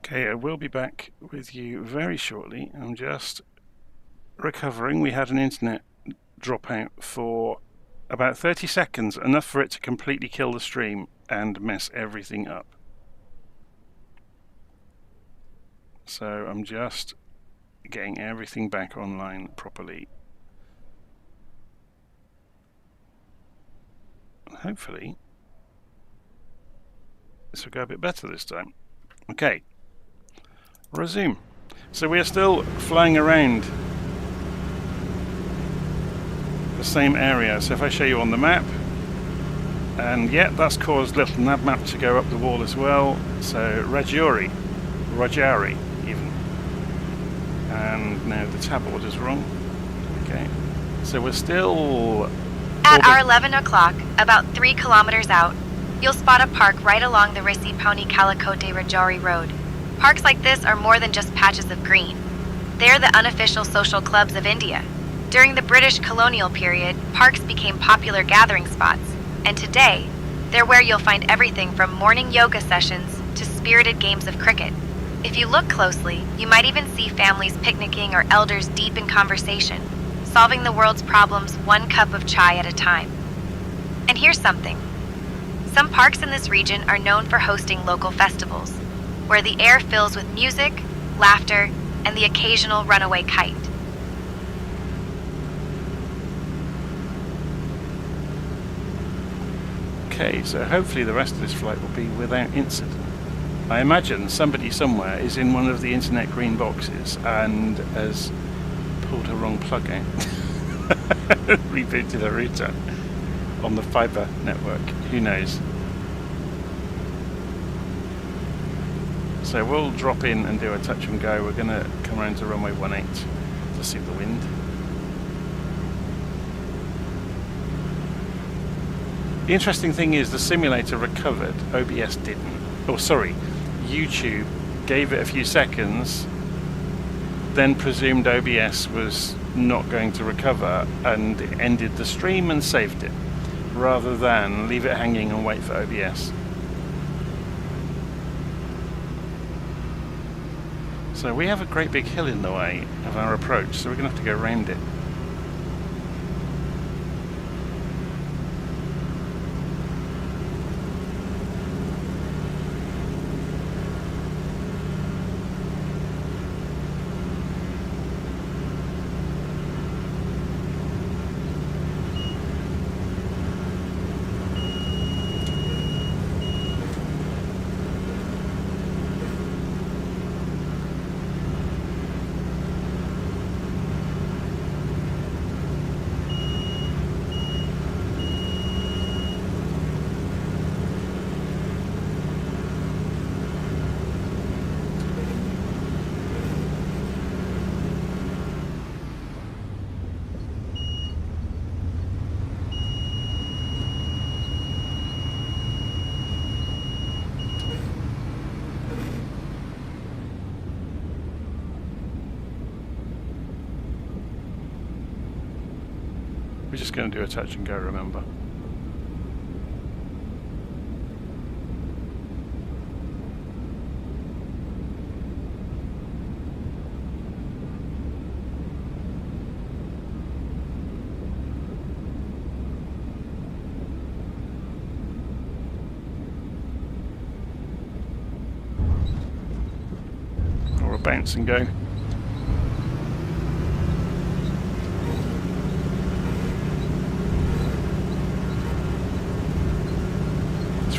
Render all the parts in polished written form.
Okay, I will be back with you very shortly. I'm just recovering. We had an internet dropout for about 30 seconds, enough for it to completely kill the stream and mess everything up. So I'm just getting everything back online properly. Hopefully this will go a bit better this time. Okay, resume. So we are still flying around the same area. So if I show you on the map, and yeah, that's caused LittleNavMap to go up the wall as well. So Rajuri even. And now the tab order's wrong. Okay, so we're still at our 11 o'clock, about 3 kilometers out, you'll spot a park right along the Risi Pauni Kalakote Rajuri Road. Parks like this are more than just patches of green. They're the unofficial social clubs of India. During the British colonial period, parks became popular gathering spots, and today, they're where you'll find everything from morning yoga sessions to spirited games of cricket. If you look closely, you might even see families picnicking or elders deep in conversation, solving the world's problems one cup of chai at a time. And here's something. Some parks in this region are known for hosting local festivals, where the air fills with music, laughter, and the occasional runaway kite. Okay, so hopefully the rest of this flight will be without incident. I imagine somebody somewhere is in one of the internet green boxes and has pulled a wrong plug out. Rebooted a router on the fiber network. Who knows? So we'll drop in and do a touch and go. We're going to come around to runway 18 to see the wind. The interesting thing is the simulator recovered, OBS didn't. Oh, sorry, YouTube gave it a few seconds, then presumed OBS was not going to recover and ended the stream and saved it, rather than leave it hanging and wait for OBS. So we have a great big hill in the way of our approach, so we're going to have to go around it. We're just going to do a touch and go, remember. Or a bounce and go.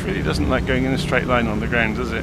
Really doesn't like going in a straight line on the ground, does it?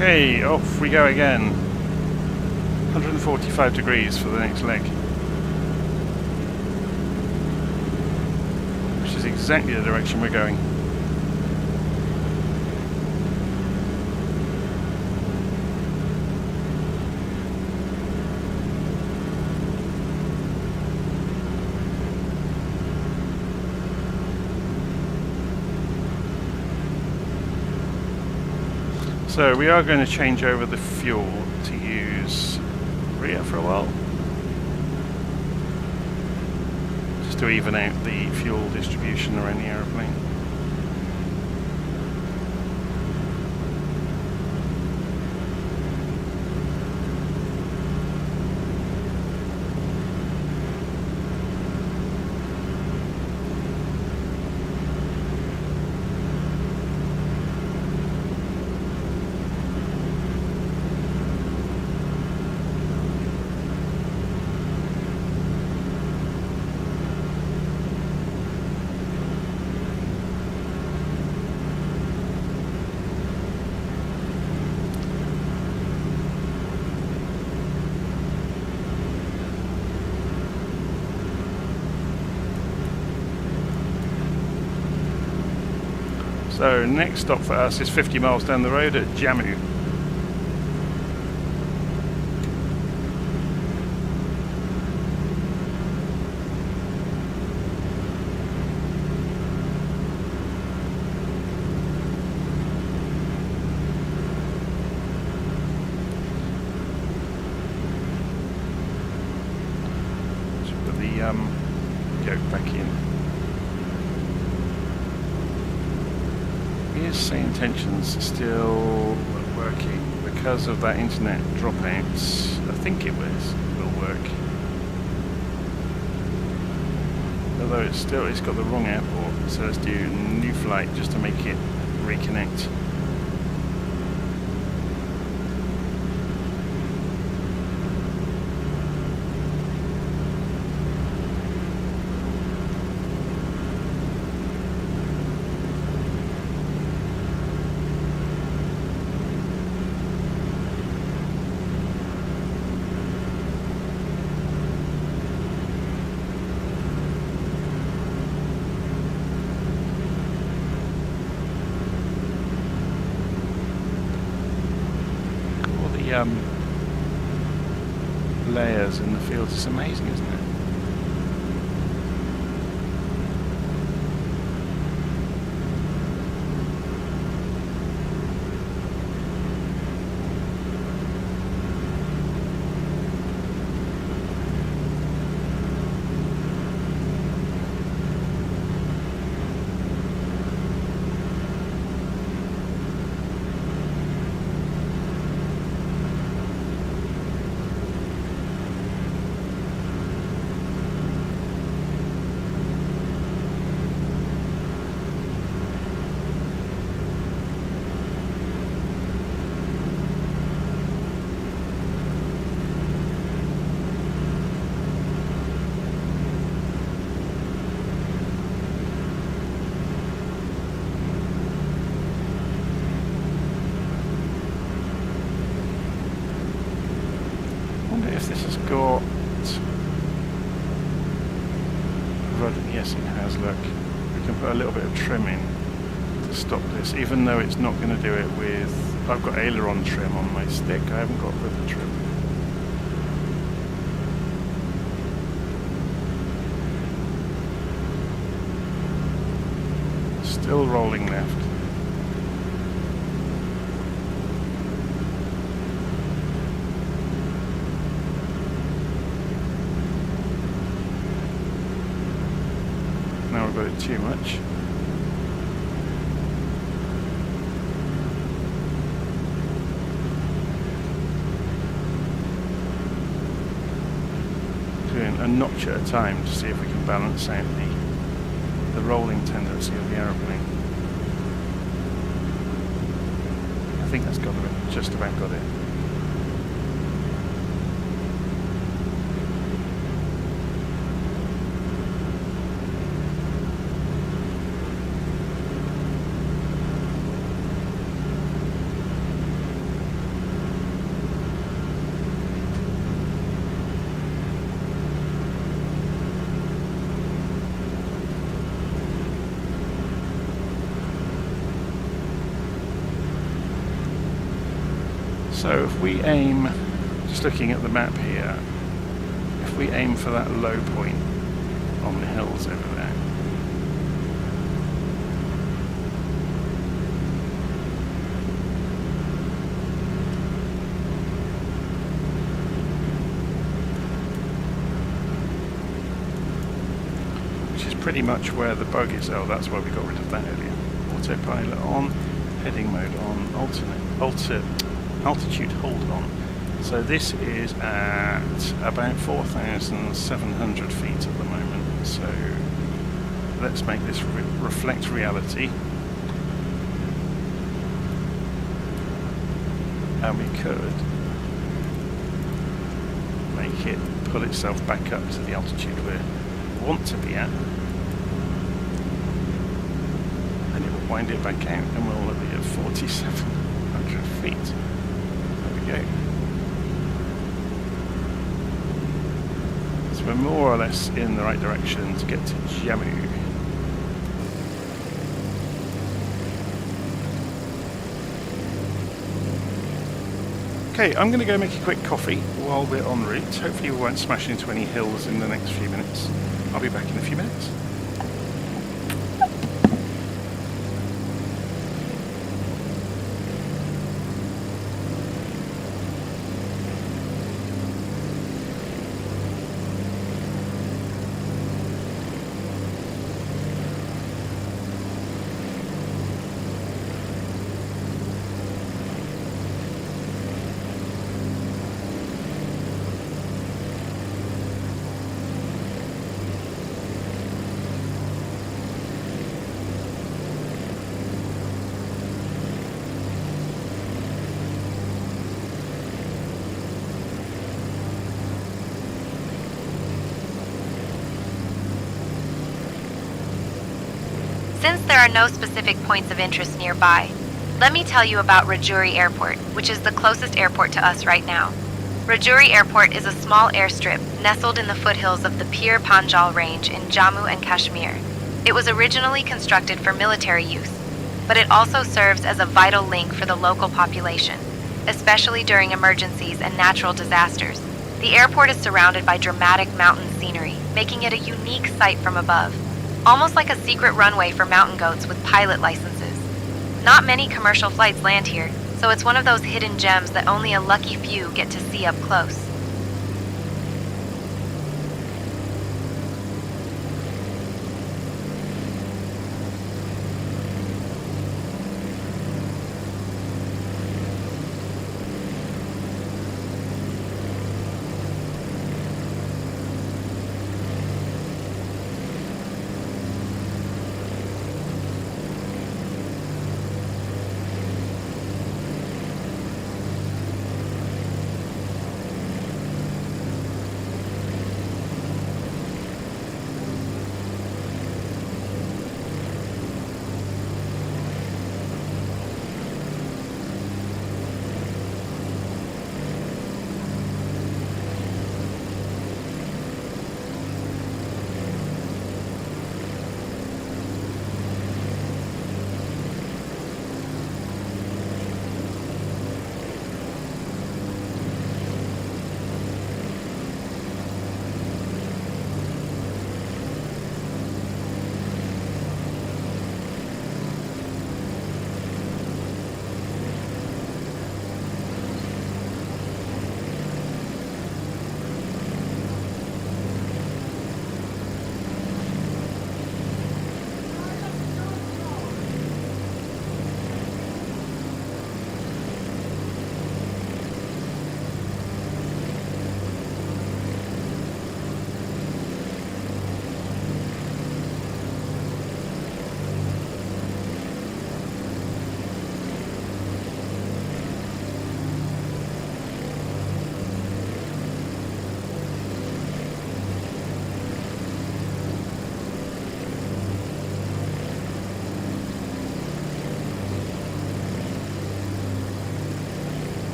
Okay, off we go again. 145 degrees for the next leg. Which is exactly the direction we're going. So we are going to change over the fuel to use Ria for a while, just to even out the fuel distribution around the aeroplane. So next stop for us is 50 miles down the road at Jammu. Let's put the yoke back in. Is saying tensions still working because of that internet dropouts? I think it will work. Although it's got the wrong airport, so let's do a new flight just to make it reconnect. Layers in the fields, it's amazing, isn't it? This has got yes it has, look, we can put a little bit of trim in to stop this, even though it's not going to do it with, I've got aileron trim on my stick, I haven't got rudder trim. Still rolling left. Now we've got it too much. Doing a notch at a time to see if we can balance out the rolling tendency of the aeroplane. I think that's got it, just about got it. So if we aim, just looking at the map here, if we aim for that low point on the hills over there, pretty much where the bug is. Oh, that's why we got rid of that earlier. Autopilot on, heading mode on, altitude hold on. So this is at about 4,700 feet at the moment. So let's make this reflect reality. And we could make it pull itself back up to the altitude we want to be at. And it will wind it back out and we'll be at 4,700 feet. There we go. So we're more or less in the right direction to get to Jammu. Okay, I'm going to go make a quick coffee while we're en route. Hopefully we won't smash into any hills in the next few minutes. I'll be back in a few minutes. Since there are no specific points of interest nearby, let me tell you about Rajuri Airport, which is the closest airport to us right now. Rajuri Airport is a small airstrip nestled in the foothills of the Pir Panjal Range in Jammu and Kashmir. It was originally constructed for military use, but it also serves as a vital link for the local population, especially during emergencies and natural disasters. The airport is surrounded by dramatic mountain scenery, making it a unique sight from above. Almost like a secret runway for mountain goats with pilot licenses. Not many commercial flights land here, so it's one of those hidden gems that only a lucky few get to see up close.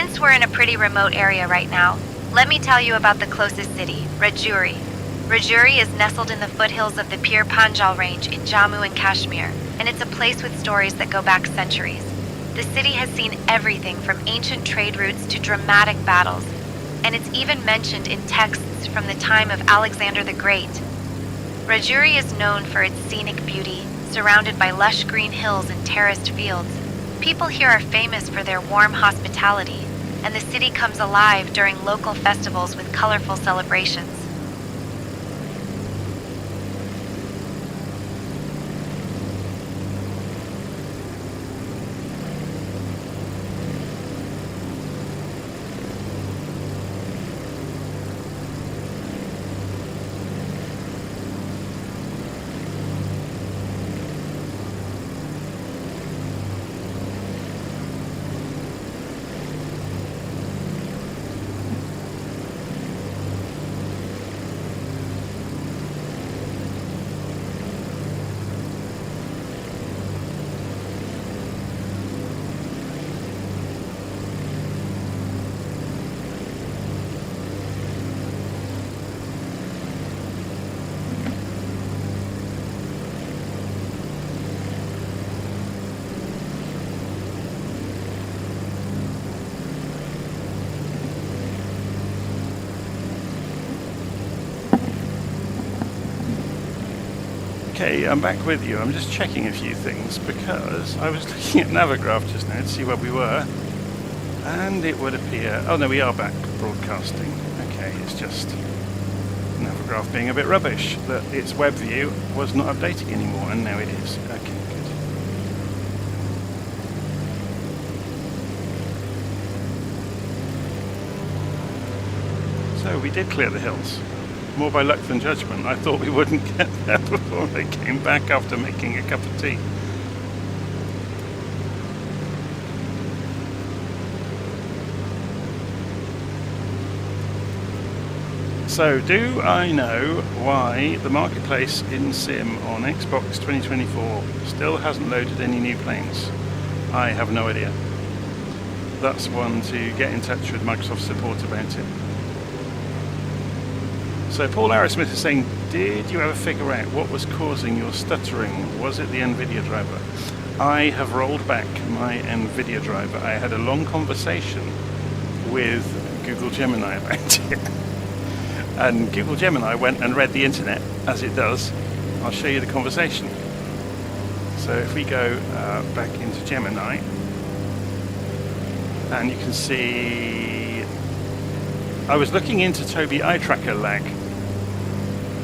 Since we're in a pretty remote area right now, let me tell you about the closest city, Rajuri. Rajuri is nestled in the foothills of the Pir Panjal Range in Jammu and Kashmir, and it's a place with stories that go back centuries. The city has seen everything from ancient trade routes to dramatic battles, and it's even mentioned in texts from the time of Alexander the Great. Rajuri is known for its scenic beauty, surrounded by lush green hills and terraced fields. People here are famous for their warm hospitality, and the city comes alive during local festivals with colorful celebrations. Okay, I'm back with you. I'm just checking a few things because I was looking at Navigraph just now to see where we were, and it would appear... Oh no, we are back broadcasting. Okay, it's just Navigraph being a bit rubbish, that its web view was not updating anymore, and now it is. Okay, good. So we did clear the hills. More by luck than judgment. I thought we wouldn't get there before they came back after making a cup of tea. So, do I know why the marketplace in Sim on Xbox 2024 still hasn't loaded any new planes? I have no idea. That's one to get in touch with Microsoft support about it. So Paul Arrowsmith is saying, did you ever figure out what was causing your stuttering? Was it the NVIDIA driver? I have rolled back my NVIDIA driver. I had a long conversation with Google Gemini about it. And Google Gemini went and read the internet, as it does. I'll show you the conversation. So if we go back into Gemini, and you can see, I was looking into Tobii Eye Tracker lag,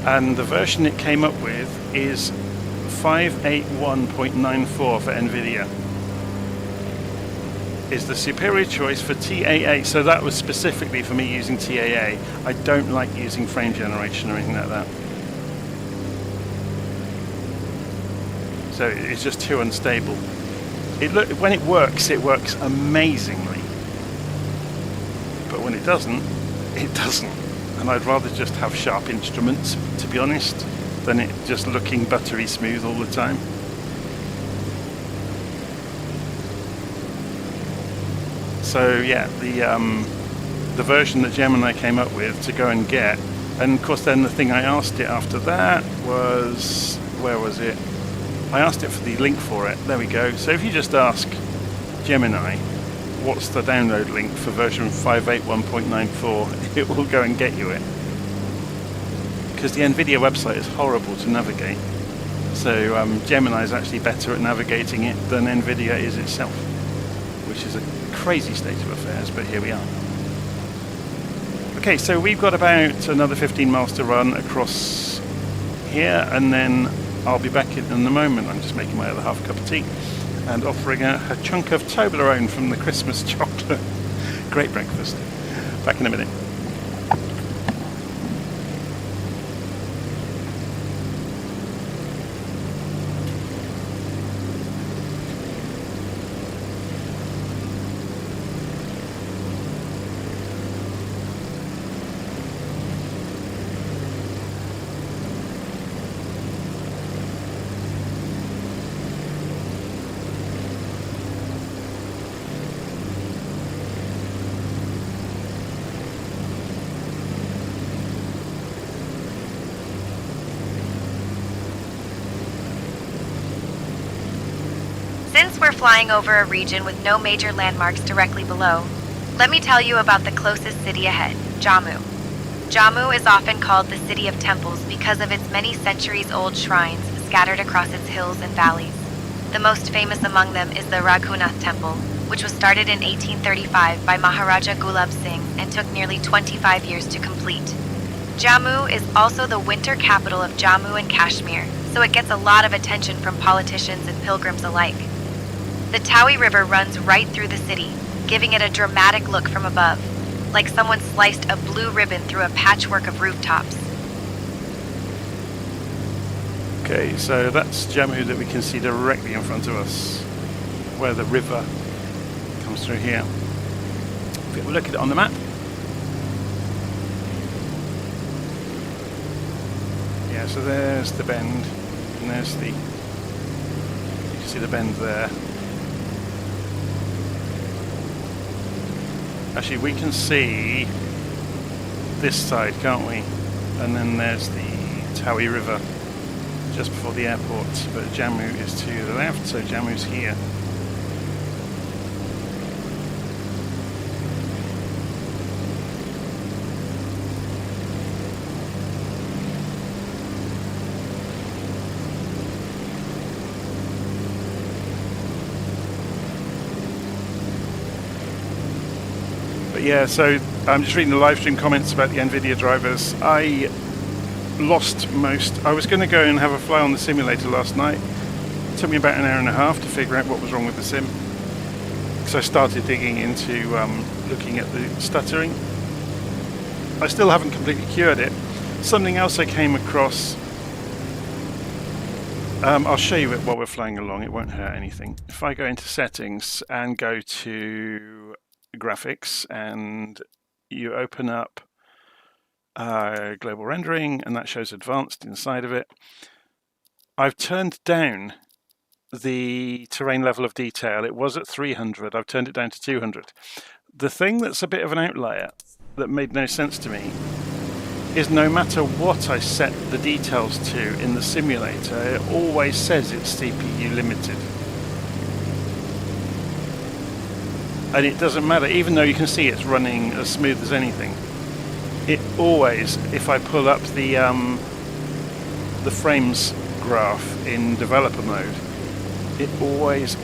and the version it came up with is 581.94 for NVIDIA. Is the superior choice for TAA, so that was specifically for me using TAA. I don't like using frame generation or anything like that. So it's just too unstable. When it works amazingly. But when it doesn't, it doesn't. And I'd rather just have sharp instruments, to be honest, than it just looking buttery smooth all the time. So yeah, the version that Gemini came up with to go and get, and of course then the thing I asked it after that was, where was it? I asked it for the link for it. There we go. So if you just ask Gemini, what's the download link for version 581.94, it will go and get you it. Because the NVIDIA website is horrible to navigate. So Gemini is actually better at navigating it than NVIDIA is itself, which is a crazy state of affairs, but here we are. Okay, so we've got about another 15 miles to run across here, and then I'll be back in a moment. I'm just making my other half cup of tea and offering a chunk of Toblerone from the Christmas chocolate. Great breakfast. Back in a minute. Since we're flying over a region with no major landmarks directly below, let me tell you about the closest city ahead, Jammu. Jammu is often called the City of Temples because of its many centuries-old shrines scattered across its hills and valleys. The most famous among them is the Raghunath Temple, which was started in 1835 by Maharaja Gulab Singh and took nearly 25 years to complete. Jammu is also the winter capital of Jammu and Kashmir, so it gets a lot of attention from politicians and pilgrims alike. The Tobii River runs right through the city, giving it a dramatic look from above, like someone sliced a blue ribbon through a patchwork of rooftops. Okay, so that's Jammu that we can see directly in front of us, where the river comes through here. If we look at it on the map, yeah, so there's the bend, and there's the, you can see the bend there. Actually, we can see this side, can't we? And then there's the Tobii River just before the airport, but Jammu is to the left, so Jammu's here. But yeah, so I'm just reading the live stream comments about the NVIDIA drivers. I lost most. I was going to go and have a fly on the simulator last night. It took me about an hour and a half to figure out what was wrong with the sim. So I started digging into looking at the stuttering. I still haven't completely cured it. Something else I came across, I'll show you it while we're flying along, it won't hurt anything. If I go into settings and go to graphics and you open up global rendering, and that shows advanced inside of it. I've turned down the terrain level of detail. It was at 300. I've turned it down to 200. The thing that's a bit of an outlier that made no sense to me is no matter what I set the details to in the simulator, it always says it's CPU limited. And it doesn't matter, even though you can see it's running as smooth as anything. It always, if I pull up the frames graph in developer mode, it always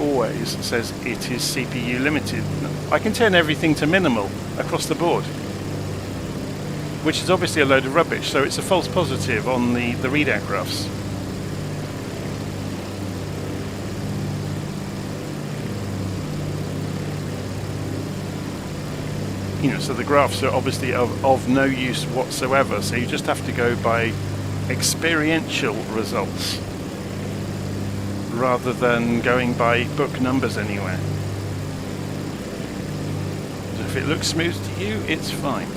says it is CPU limited. I can turn everything to minimal across the board, which is obviously a load of rubbish, so it's a false positive on the readout graphs. You know, so the graphs are obviously of no use whatsoever, so you just have to go by experiential results rather than going by book numbers anywhere. So if it looks smooth to you, it's fine.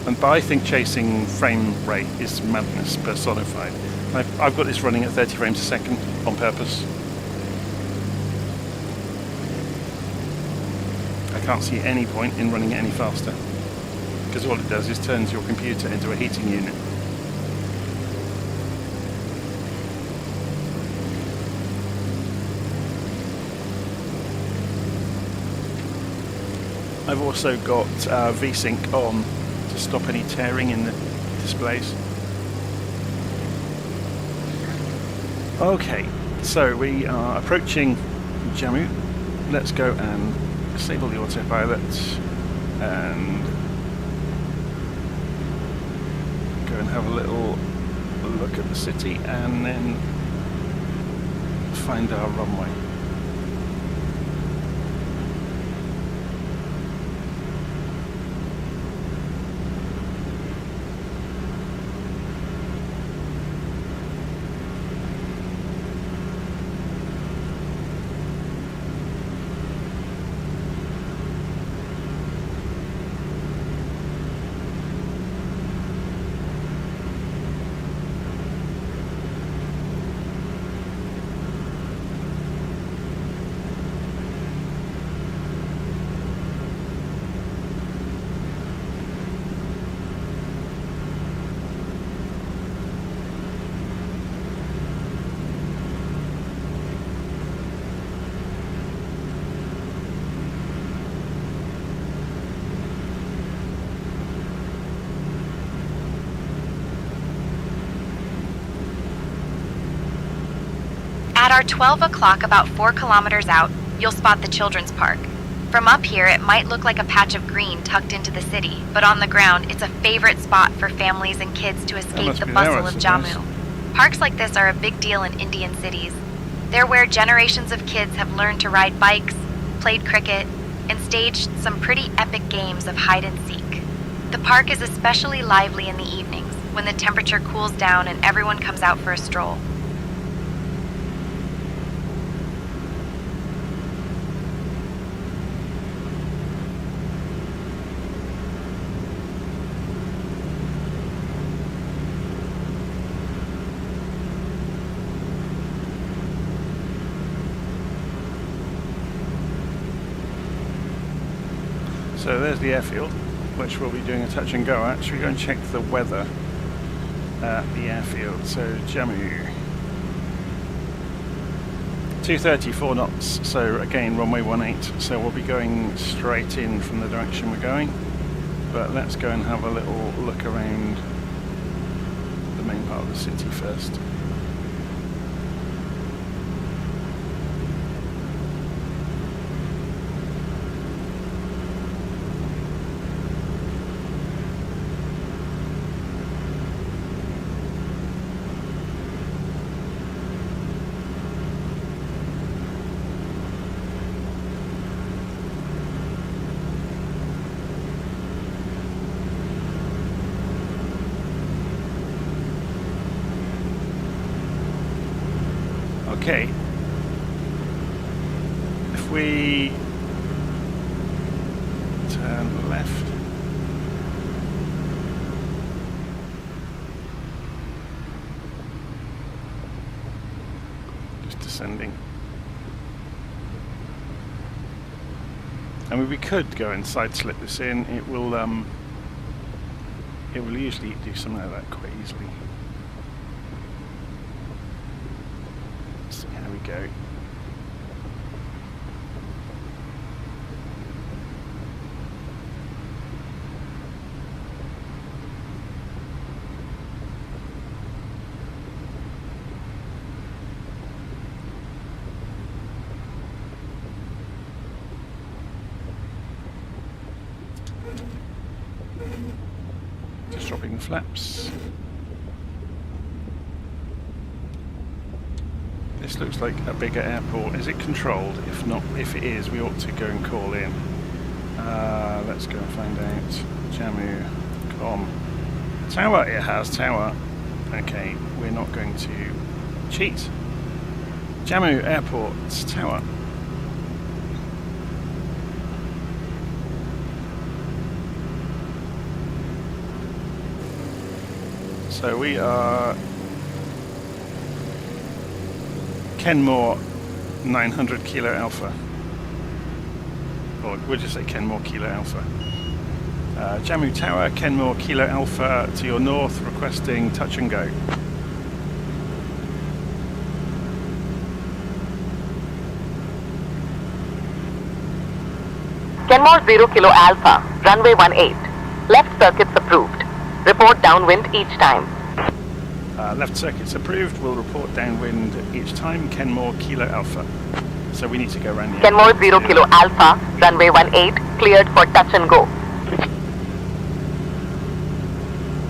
But I think chasing frame rate is madness personified. I've got this running at 30 frames a second on purpose. I can't see any point in running it any faster, because all it does is turns your computer into a heating unit. I've also got VSync on to stop any tearing in the displays. Okay, so we are approaching Jammu. Let's go and disable the autopilot and go and have a little look at the city and then find our runway. At our 12 o'clock, about 4 kilometers out, you'll spot the children's park. From up here, it might look like a patch of green tucked into the city, but on the ground, it's a favorite spot for families and kids to escape the bustle of Jammu. Parks like this are a big deal in Indian cities. They're where generations of kids have learned to ride bikes, played cricket, and staged some pretty epic games of hide and seek. The park is especially lively in the evenings, when the temperature cools down and everyone comes out for a stroll. So there's the airfield, which we'll be doing a touch and go at. Should we go and check the weather at the airfield? So Jammu, 234 knots, so again runway 18, so we'll be going straight in from the direction we're going, but let's go and have a little look around the main part of the city first. Okay, if we turn left, just descending, I mean, we could go and side slip this in. It will usually do something like that quite easily. Go. Just dropping the flaps. This looks like a bigger airport. Is it controlled? If not, if it is, we ought to go and call in. Let's go and find out. Jammu, tower. It has tower. Okay, we're not going to cheat. Jammu Airport's tower. So we are Kenmore 900 Kilo Alpha, or we'll just say Kenmore Kilo Alpha. Jammu Tower, Kenmore Kilo Alpha to your north, requesting touch and go. Kenmore 0 Kilo Alpha, runway 18. Left circuits approved. Report downwind each time. Left circuits approved, we'll report downwind each time, Kenmore Kilo Alpha. So we need to go around the Kenmore 0 Kilo Alpha, runway 18, cleared for touch and go.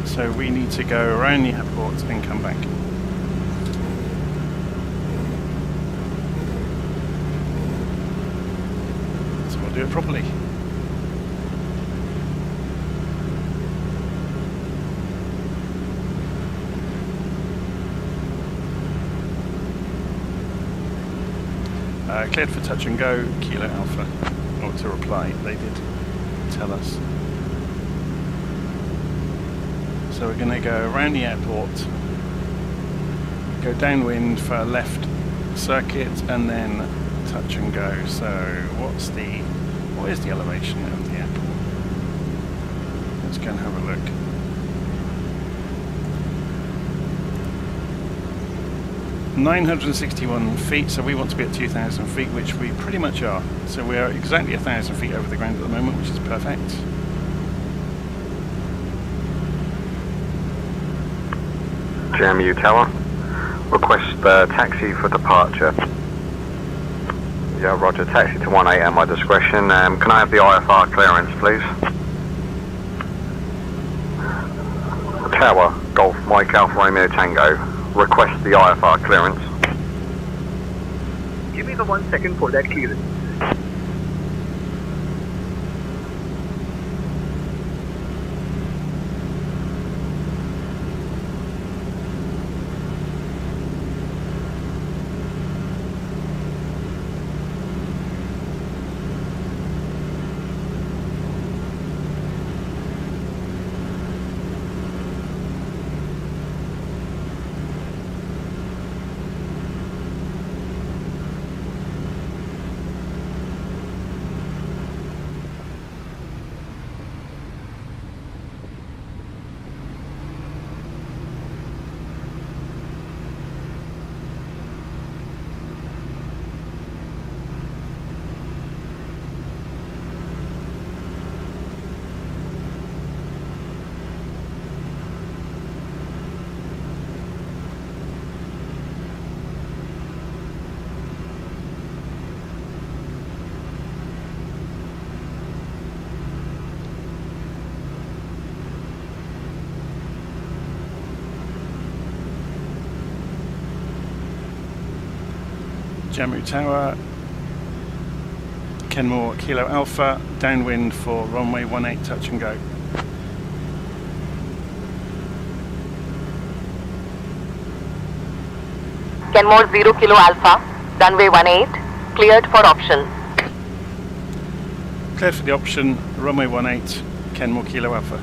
So we need to go around the airport and come back. So we'll do it properly. Cleared for touch and go, Kilo Alpha. Or to reply, they did tell us. So we're going to go around the airport, go downwind for a left circuit, and then touch and go. So what is the elevation of the airport? Let's go and have a look. (961 feet), so we want to be at 2,000 feet, which we pretty much are. So we are exactly 1,000 feet over the ground at the moment, which is perfect. Jammu Tower, Request taxi for departure. Yeah, roger. Taxi to 18 at my discretion. Can I have the IFR clearance, please? Tower, Golf, Mike Alpha Romeo Tango. Request the IFR clearance. Give me the 1 second for that clearance. Jammu Tower, Kenmore Kilo Alpha, downwind for runway 18, touch and go. Kenmore 0 Kilo Alpha, runway 18, cleared for option. Cleared for the option, runway 18, Kenmore Kilo Alpha.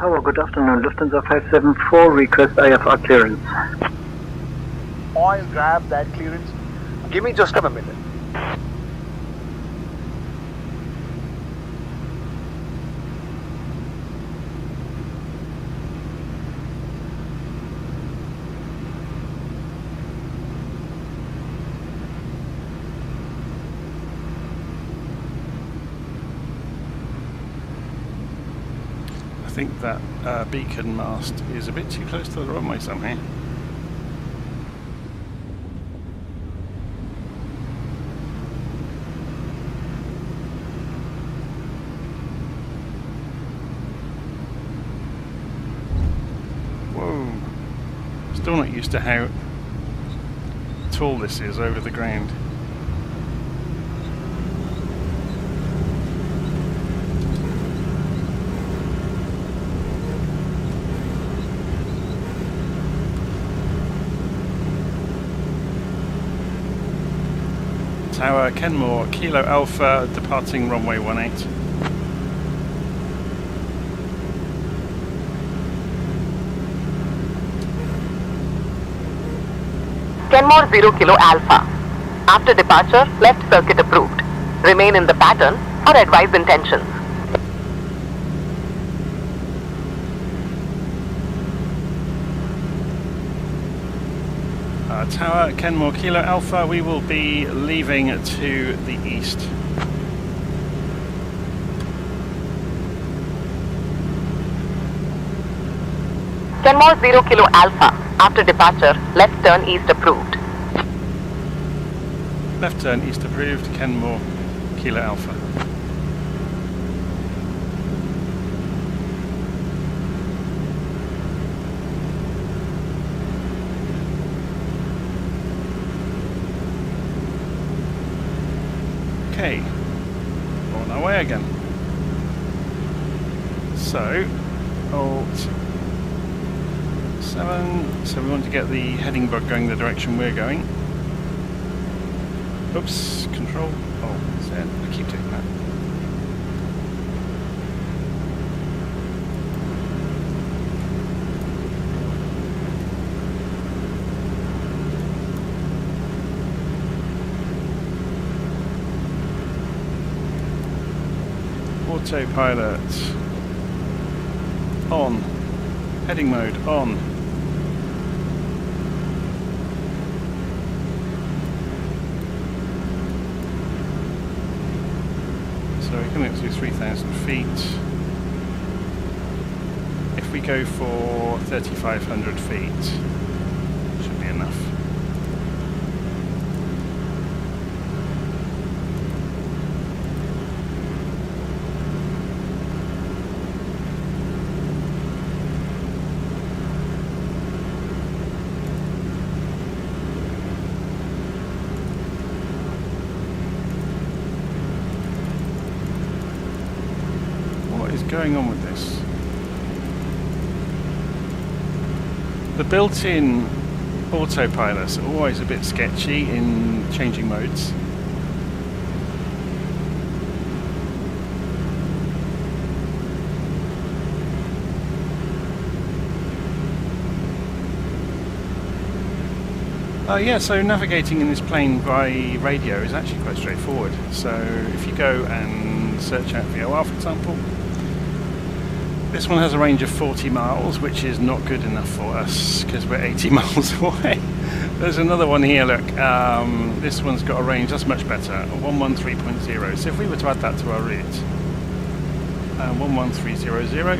Tower, good afternoon. Lufthansa 574, request IFR clearance. I'll grab that clearance. Give me just a minute. I think that beacon mast is a bit too close to the runway somehow. Whoa. Still not used to how tall this is over the ground. Tower, Kenmore, Kilo Alpha, departing runway 18. Kenmore 0 Kilo Alpha. After departure, left circuit approved. Remain in the pattern or advise intentions. Tower, Kenmore, Kilo Alpha, we will be leaving to the east. Kenmore 0 Kilo Alpha. After departure, left turn east approved. Left turn east approved, Kenmore, Kilo Alpha. Okay, on our way again. So, Alt 7. So we want to get the heading bug going the direction we're going. Oops, Control Alt Z. I keep doing that. Autopilot on. Heading mode on. So we're coming up to 3,000 feet. If we go for 3,500 feet, should be enough. Going on with this? The built-in autopilots are always a bit sketchy in changing modes. Yeah, so navigating in this plane by radio is actually quite straightforward. So if you go and search out VOR, for example, this one has a range of 40 miles, which is not good enough for us because we're 80 miles away. There's another one here, look. This one's got a range that's much better, 113.0. So if we were to add that to our route, 11300.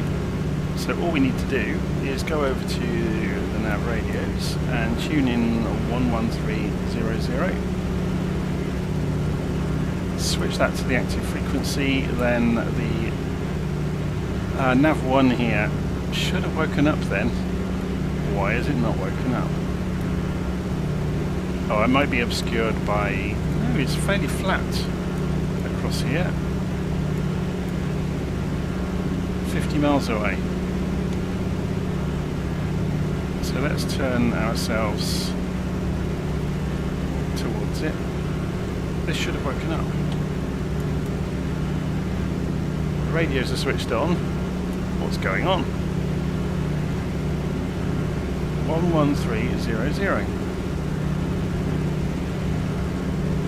So all we need to do is go over to the nav radios and tune in 11300. Switch that to the active frequency, then the nav 1 here should have woken up then. Why is it not woken up? Oh, it might be obscured by... No, it's fairly flat across here. 50 miles away. So let's turn ourselves towards it. This should have woken up. The radios are switched on. What's going on? 11300.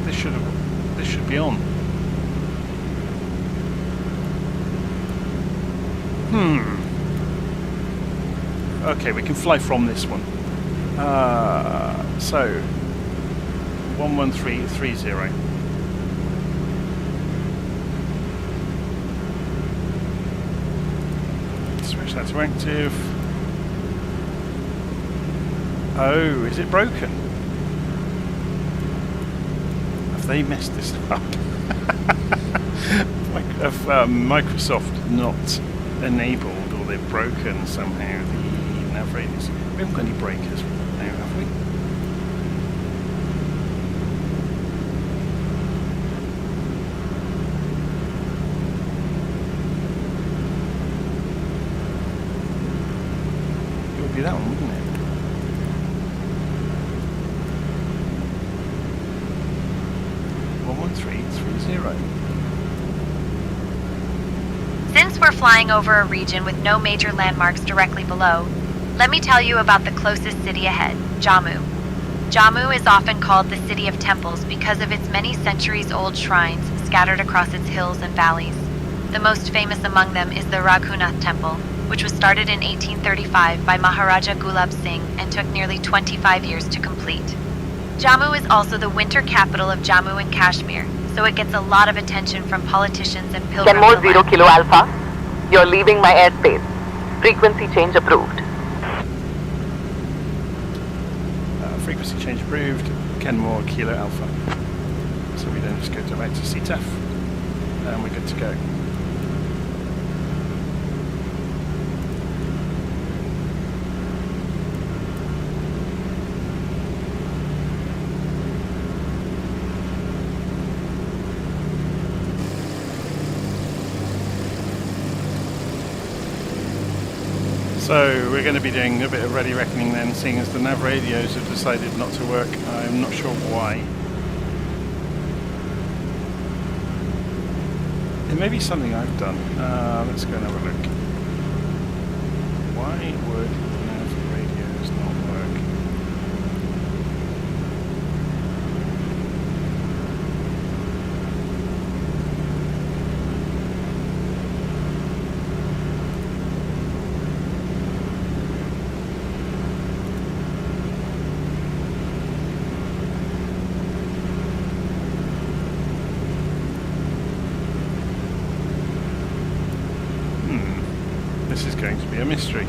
This should be on. Okay, we can fly from this one. So 11330. Switch that to active. Oh, is it broken? Have they messed this up? Have Microsoft not enabled, or they've broken somehow the nav radius? We haven't got any breakers now, have we? It would be that one, wouldn't it? Since we're flying over a region with no major landmarks directly below, let me tell you about the closest city ahead, Jammu. Jammu is often called the City of Temples because of its many centuries-old shrines scattered across its hills and valleys. The most famous among them is the Raghunath Temple, which was started in 1835 by Maharaja Gulab Singh and took nearly 25 years to complete. Jammu is also the winter capital of Jammu and Kashmir, so it gets a lot of attention from politicians and pilgrims. Kenmore 0 Kilo Alpha. You're leaving my airspace. Frequency change approved. Frequency change approved. Kenmore Kilo Alpha. So we then just go direct to CTAF and we're good to go. So we're going to be doing a bit of ready reckoning then, seeing as the nav radios have decided not to work. I'm not sure why. It may be something I've done. Let's go and have a look. Why would nav radios not work? This is going to be a mystery.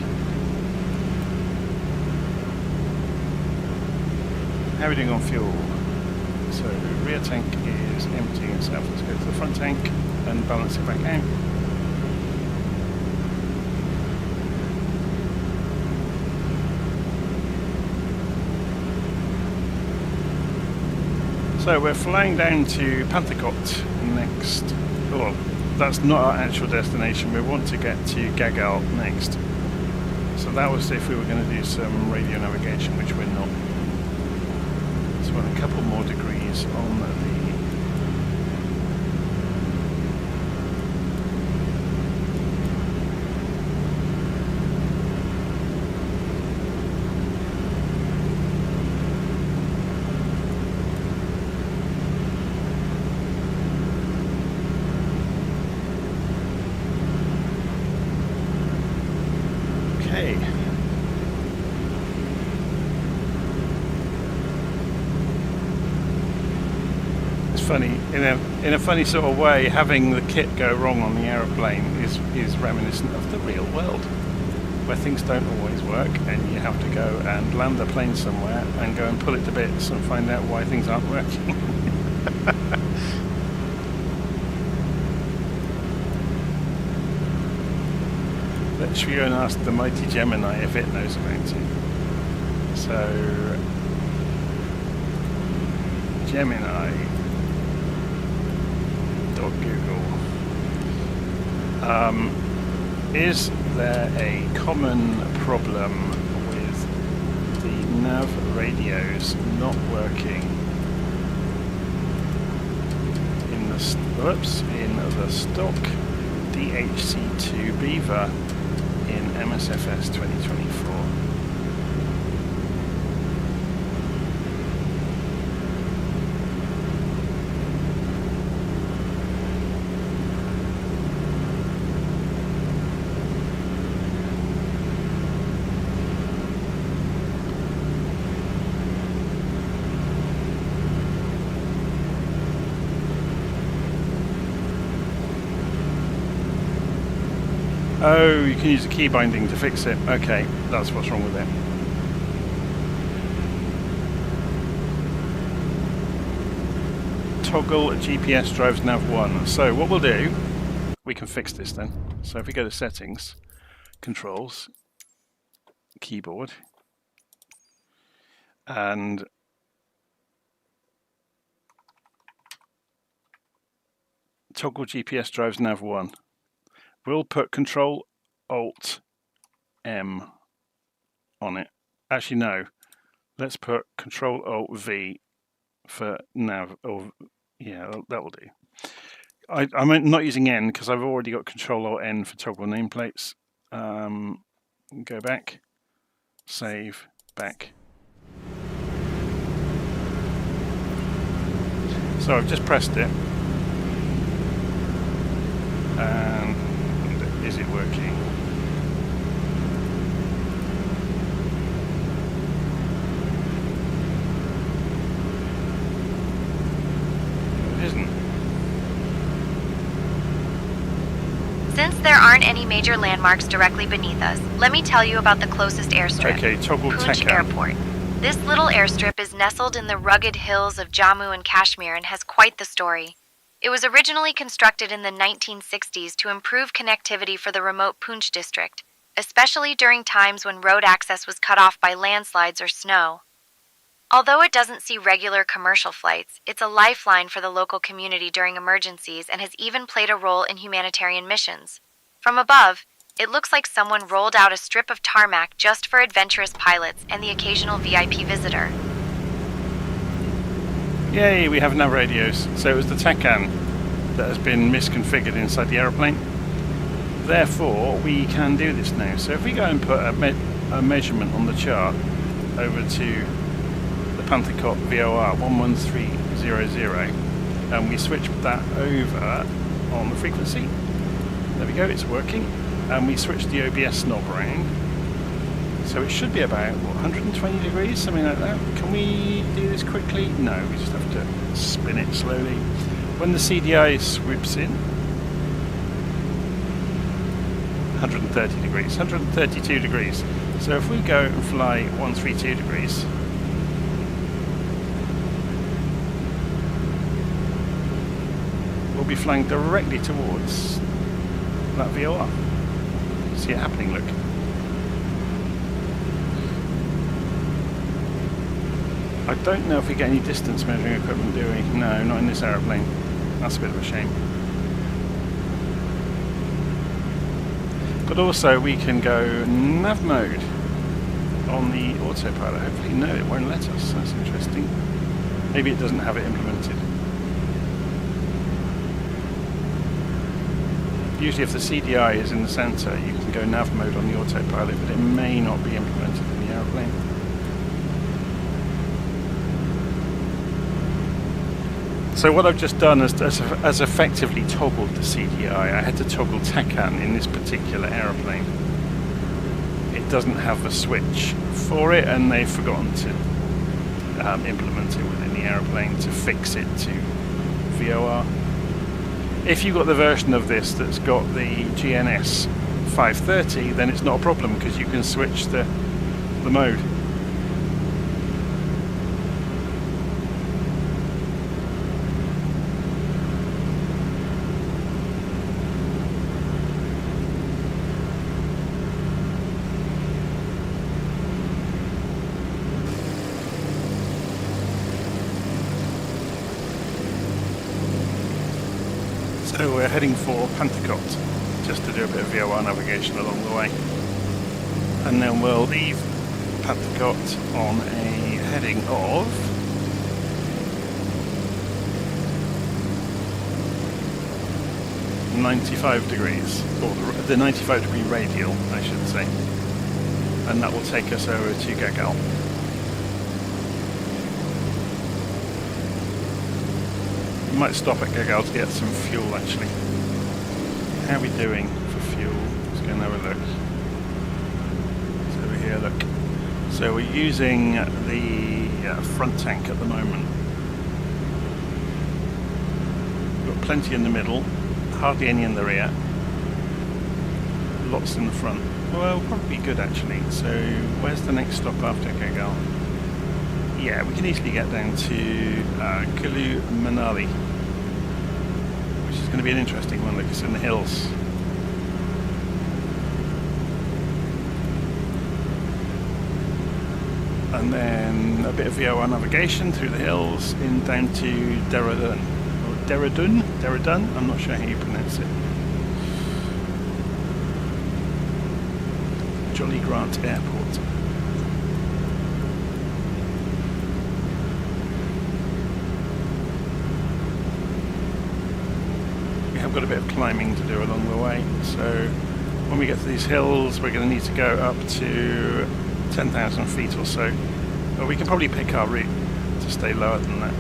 How are we doing on fuel? So rear tank is emptying itself. Let's go to the front tank and balance it back out. So we're flying down to Pathankot next. Well, that's not our actual destination. We want to get to Gagal next. So that was if we were going to do some radio navigation, which we're not. So we're a couple more degrees on the funny, in a funny sort of way, having the kit go wrong on the aeroplane is reminiscent of the real world, where things don't always work and you have to go and land the plane somewhere and go and pull it to bits and find out why things aren't working. Let's go and ask the mighty Gemini if it knows about it. So, Gemini. Google. Is there a common problem with the nav radios not working in the stock DHC2 Beaver in MSFS 2024? Oh, you can use the key binding to fix it. Okay, that's what's wrong with it. Toggle GPS drives nav 1. So what we'll do, we can fix this then. So if we go to settings, controls, keyboard, and toggle GPS drives nav 1. We'll put Control Alt M on it. Actually, no. Let's put Control Alt V for nav. Or yeah, that will do. I'm not using N because I've already got Control Alt N for toggle nameplates. Go back, save, back. So I've just pressed it. And is it working? It isn't. Since there aren't any major landmarks directly beneath us, let me tell you about the closest airstrip. Okay, toggle Panch Airport. This little airstrip is nestled in the rugged hills of Jammu and Kashmir and has quite the story. It was originally constructed in the 1960s to improve connectivity for the remote Panch District, especially during times when road access was cut off by landslides or snow. Although it doesn't see regular commercial flights, it's a lifeline for the local community during emergencies and has even played a role in humanitarian missions. From above, It looks like someone rolled out a strip of tarmac just for adventurous pilots and the occasional VIP visitor. Yay, we have nav radios. So it was the TACAN that has been misconfigured inside the aeroplane. Therefore, we can do this now. So if we go and put a measurement on the chart over to the Pathankot VOR 11300, and we switch that over on the frequency. There we go, it's working. And we switch the OBS knob around. So it should be about, what, 120 degrees, something like that. Can we do this quickly? No, we just have to spin it slowly. When the CDI swoops in, 130 degrees, 132 degrees. So if we go and fly 132 degrees, we'll be flying directly towards that VOR. See it happening, look. I don't know if we get any distance measuring equipment, do we? No, not in this aeroplane. That's a bit of a shame. But also we can go nav mode on the autopilot. Hopefully no, it won't let us. That's interesting. Maybe it doesn't have it implemented. Usually if the CDI is in the centre, you can go nav mode on the autopilot, but it may not be implemented in the aeroplane. So what I've just done is as effectively toggled the CDI. I had to toggle TACAN in this particular aeroplane. It doesn't have a switch for it, and they've forgotten to implement it within the aeroplane to fix it to VOR. If you've got the version of this that's got the GNS 530, then it's not a problem because you can switch the mode. So we're heading for Pathankot, just to do a bit of VOR navigation along the way. And then we'll leave Pathankot on a heading of 95 degrees, or the 95 degree radial, I should say. And that will take us over to Gagal. We might stop at Gagal to get some fuel actually. How are we doing for fuel? Let's go and have a look. It's over here, look. So we're using the front tank at the moment. We've got plenty in the middle, hardly any in the rear, lots in the front. Well, probably good actually. So where's the next stop after Gagal? Yeah, we can easily get down to Kulu, Manali, which is going to be an interesting one. Look, it's in the hills. And then a bit of VOR navigation through the hills in down to Dehradun. Or Dehradun? I'm not sure how you pronounce it. Jolly Grant Airport. We have got a bit of climbing to do along the way, so when we get to these hills we're going to need to go up to 10,000 feet or so. But we can probably pick our route to stay lower than that.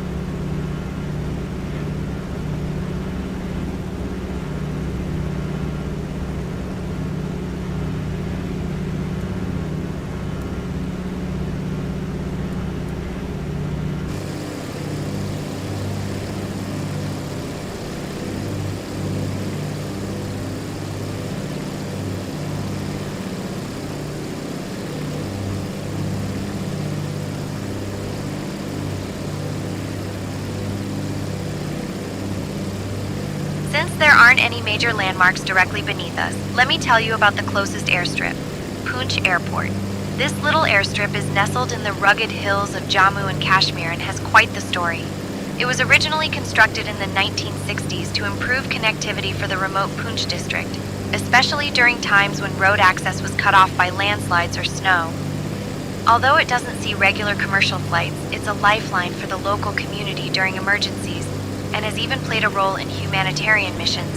Since there aren't any major landmarks directly beneath us, let me tell you about the closest airstrip, Panch Airport. This little airstrip is nestled in the rugged hills of Jammu and Kashmir and has quite the story. It was originally constructed in the 1960s to improve connectivity for the remote Panch District, especially during times when road access was cut off by landslides or snow. Although it doesn't see regular commercial flights, it's a lifeline for the local community during emergencies and has even played a role in humanitarian missions.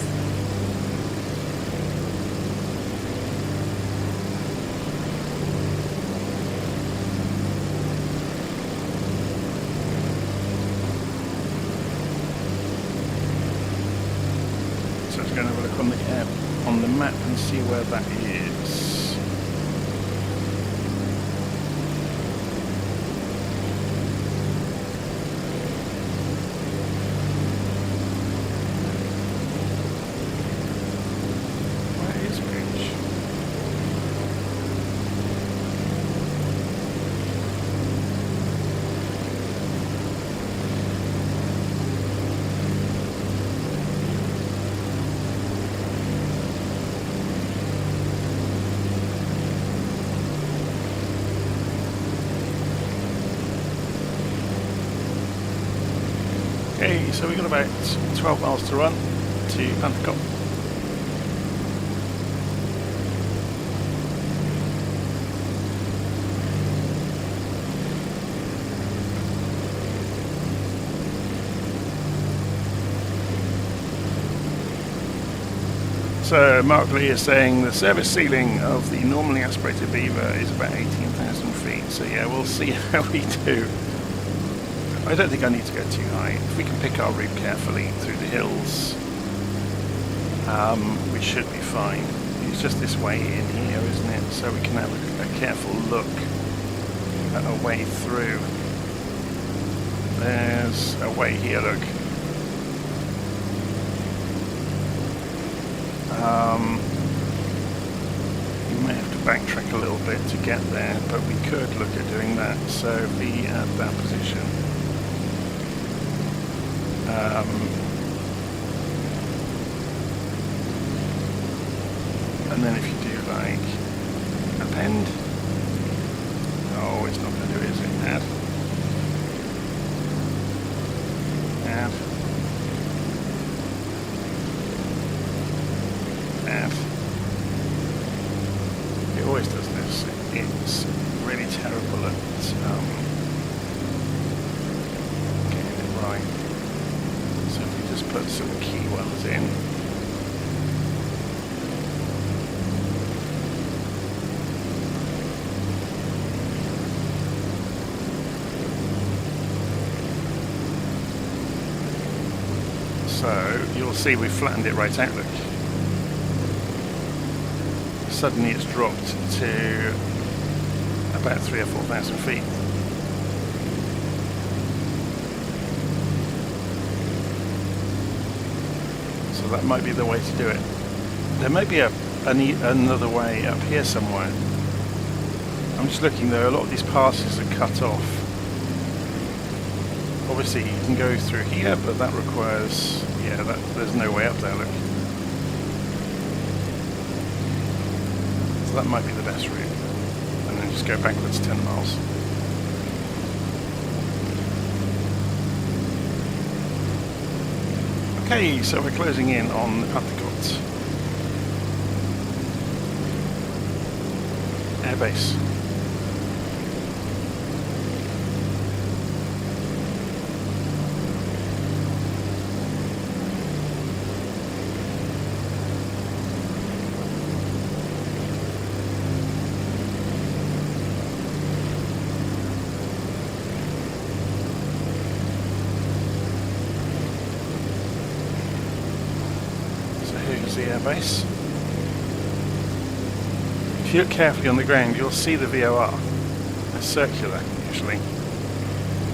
So let's go and have a look on the map and see where that is. Okay, so we've got about 12 miles to run to Pathankot. So Mark Lee is saying the service ceiling of the normally aspirated Beaver is about 18,000 feet. So yeah, we'll see how we do. I don't think I need to go too high. If we can pick our route carefully through the hills, we should be fine. It's just this way in here, isn't it? So we can have a careful look at a way through. There's a way here, look. You may have to backtrack a little bit to get there, but we could look at doing that. So be at that position. And then if you do like append, oh, it's not going to do it, is it? Add. It always does this. It's really terrible at getting it right. So if we just put some keywords in. So you'll see we've flattened it right out, look. Suddenly it's dropped to about 3,000 or 4,000 feet. So that might be the way to do it. There may be another way up here somewhere. I'm just looking though, a lot of these passes are cut off. Obviously you can go through here, but that requires, yeah, there's no way up there, look. So that might be the best route. And then just go backwards 10 miles. Okay, so we're closing in on Pathankot airbase. The airbase. If you look carefully on the ground, you'll see the VOR. It's circular, usually.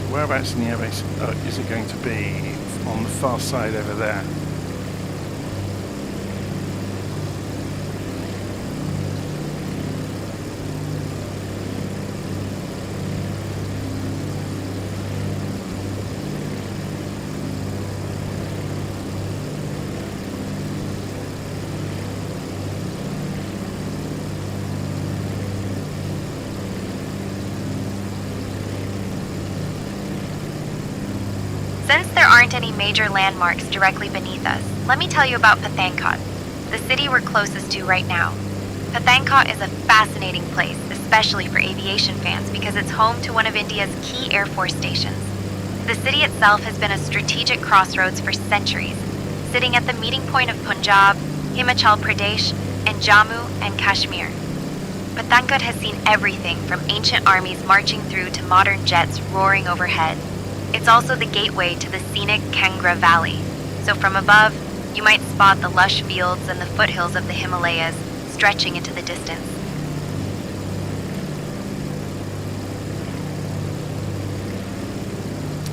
Whereabouts in the airbase is it going to be? On the far side over there. Since there aren't any major landmarks directly beneath us, let me tell you about Pathankot. the city we're closest to right now. Pathankot is a fascinating place, especially for aviation fans, because it's home to one of India's key Air Force stations. The city itself has been a strategic crossroads for centuries, sitting at the meeting point of Punjab, Himachal Pradesh, and Jammu and Kashmir. Pathankot has seen everything from ancient armies marching through to modern jets roaring overhead. It's also the gateway to the scenic Kangra Valley, so from above, you might spot the lush fields and the foothills of the Himalayas stretching into the distance.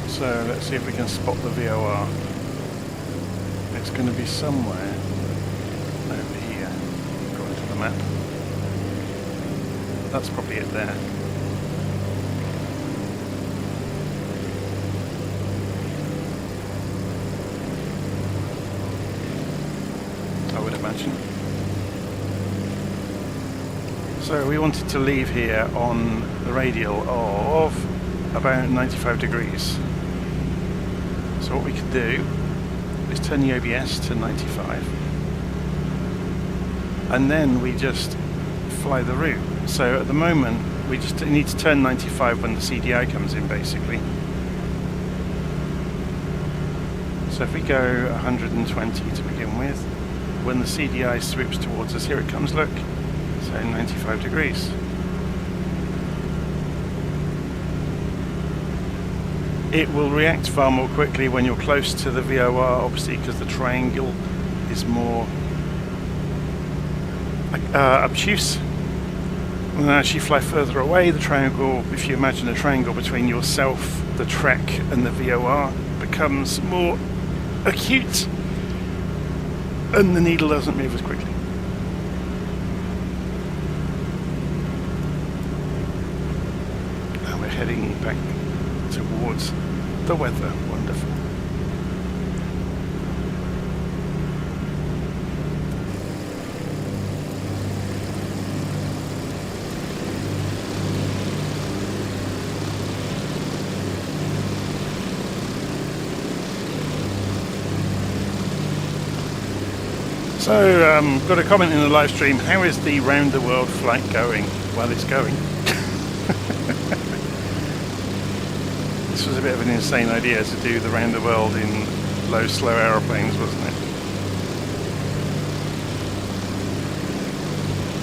So let's see if we can spot the VOR. It's going to be somewhere over here, according to the map. That's probably it there. I would imagine. So we wanted to leave here on the radial of about 95 degrees. So what we could do is turn the OBS to 95 and then we just fly the route. So at the moment we just need to turn 95 when the CDI comes in, basically. So if we go 120 to begin with, when the CDI swoops towards us, here it comes, look, so 95 degrees. It will react far more quickly when you're close to the VOR, obviously, because the triangle is more obtuse. And as you fly further away, the triangle, if you imagine a triangle between yourself, the track, and the VOR, becomes more acute, and the needle doesn't move as quickly. And we're heading back towards the weather. Wonderful. So, got a comment in the live stream. How is the round the world flight going? Well, it's going. This was a bit of an insane idea to do the round the world in low, slow aeroplanes, wasn't it?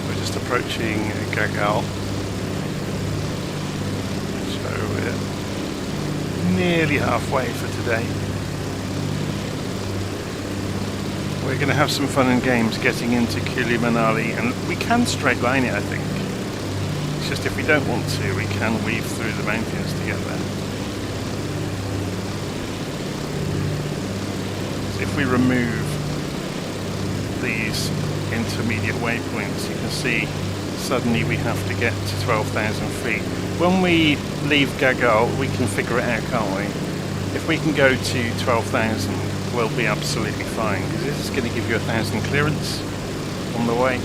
We're just approaching Gagal. So we're nearly halfway for today. We're going to have some fun and games getting into Kulu, Manali, and we can straight line it, I think. It's just if we don't want to, we can weave through the mountains to get there. So if we remove these intermediate waypoints, you can see suddenly we have to get to 12,000 feet. When we leave Gagal, we can figure it out, can't we? If we can go to 12,000, we'll be absolutely fine, because this is going to give you 1,000 clearance on the way.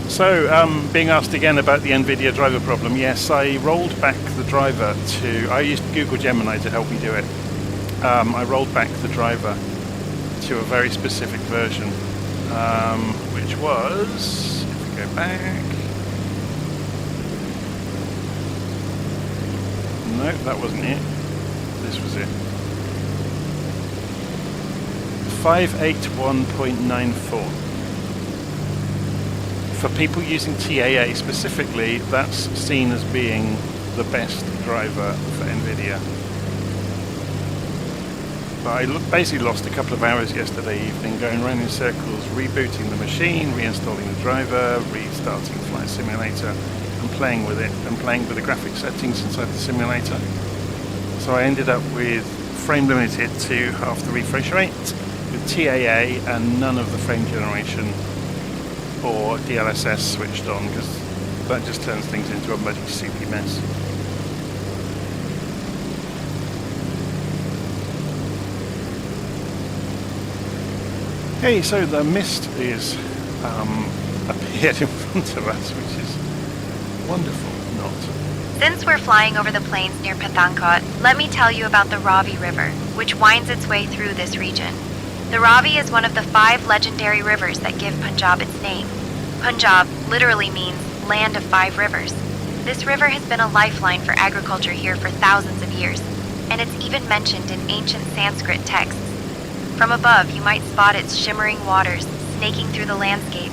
So, being asked again about the NVIDIA driver problem, yes, I rolled back the driver to, I used Google Gemini to help me do it. I rolled back the driver to a very specific version, which was, if we go back, no, that wasn't it, this was it, 581.94. For people using TAA specifically, that's seen as being the best driver for NVIDIA. I basically lost a couple of hours yesterday evening going around in circles, rebooting the machine, reinstalling the driver, restarting Flight Simulator, and playing with it, and playing with the graphic settings inside the simulator. So I ended up with frame limited to half the refresh rate, with TAA and none of the frame generation or DLSS switched on, because that just turns things into a muddy, soupy mess. Okay, so the mist is appeared in front of us, which is wonderful. Not. Since we're flying over the plains near Pathankot, let me tell you about the Ravi River, which winds its way through this region. The Ravi is one of the 5 legendary rivers that give Punjab its name. Punjab literally means land of 5 rivers. This river has been a lifeline for agriculture here for thousands of years, and it's even mentioned in ancient Sanskrit texts. From above, you might spot its shimmering waters snaking through the landscape,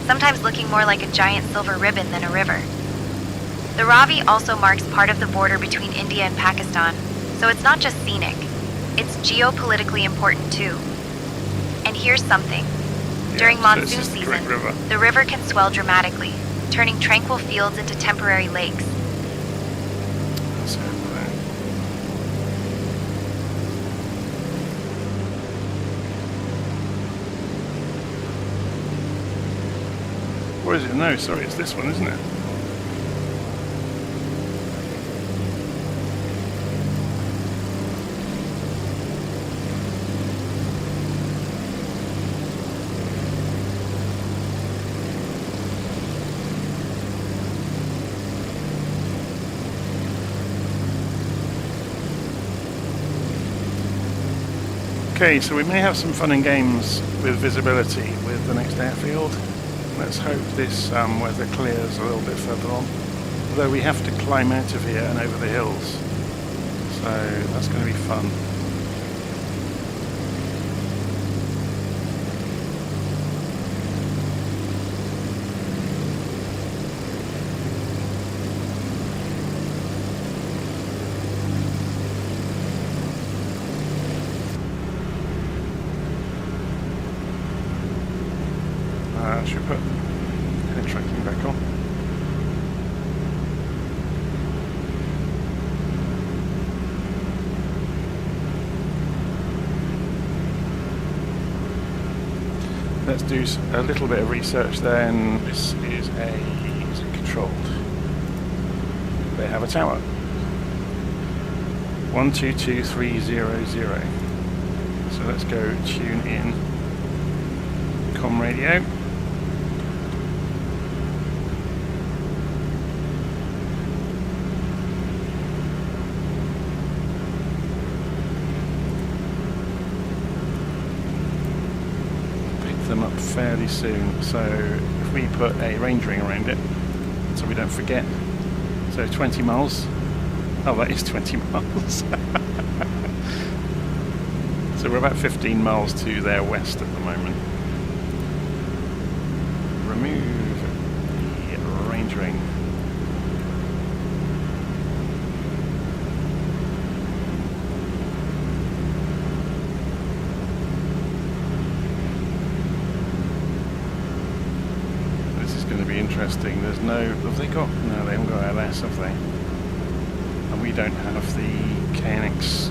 sometimes looking more like a giant silver ribbon than a river. The Ravi also marks part of the border between India and Pakistan, so it's not just scenic, it's geopolitically important too. And here's something. During monsoon season, the river can swell dramatically, turning tranquil fields into temporary lakes. Or is it? No, sorry, it's this one, isn't it? Okay, so we may have some fun and games with visibility with the next airfield. Let's hope this weather clears a little bit further on. Although we have to climb out of here and over the hills. So that's going to be fun. Should put head tracking back on. Let's do a little bit of research then. This is controlled. They have a tower. 122300. So let's go tune in. Com radio. Them up fairly soon, so if we put a range ring around it so we don't forget, so 20 miles. Oh, that is 20 miles. So we're about 15 miles to their west at the moment. Remove the range ring. Interesting. There's no. Have they got? No, they haven't got LS, have they? And we don't have the KNX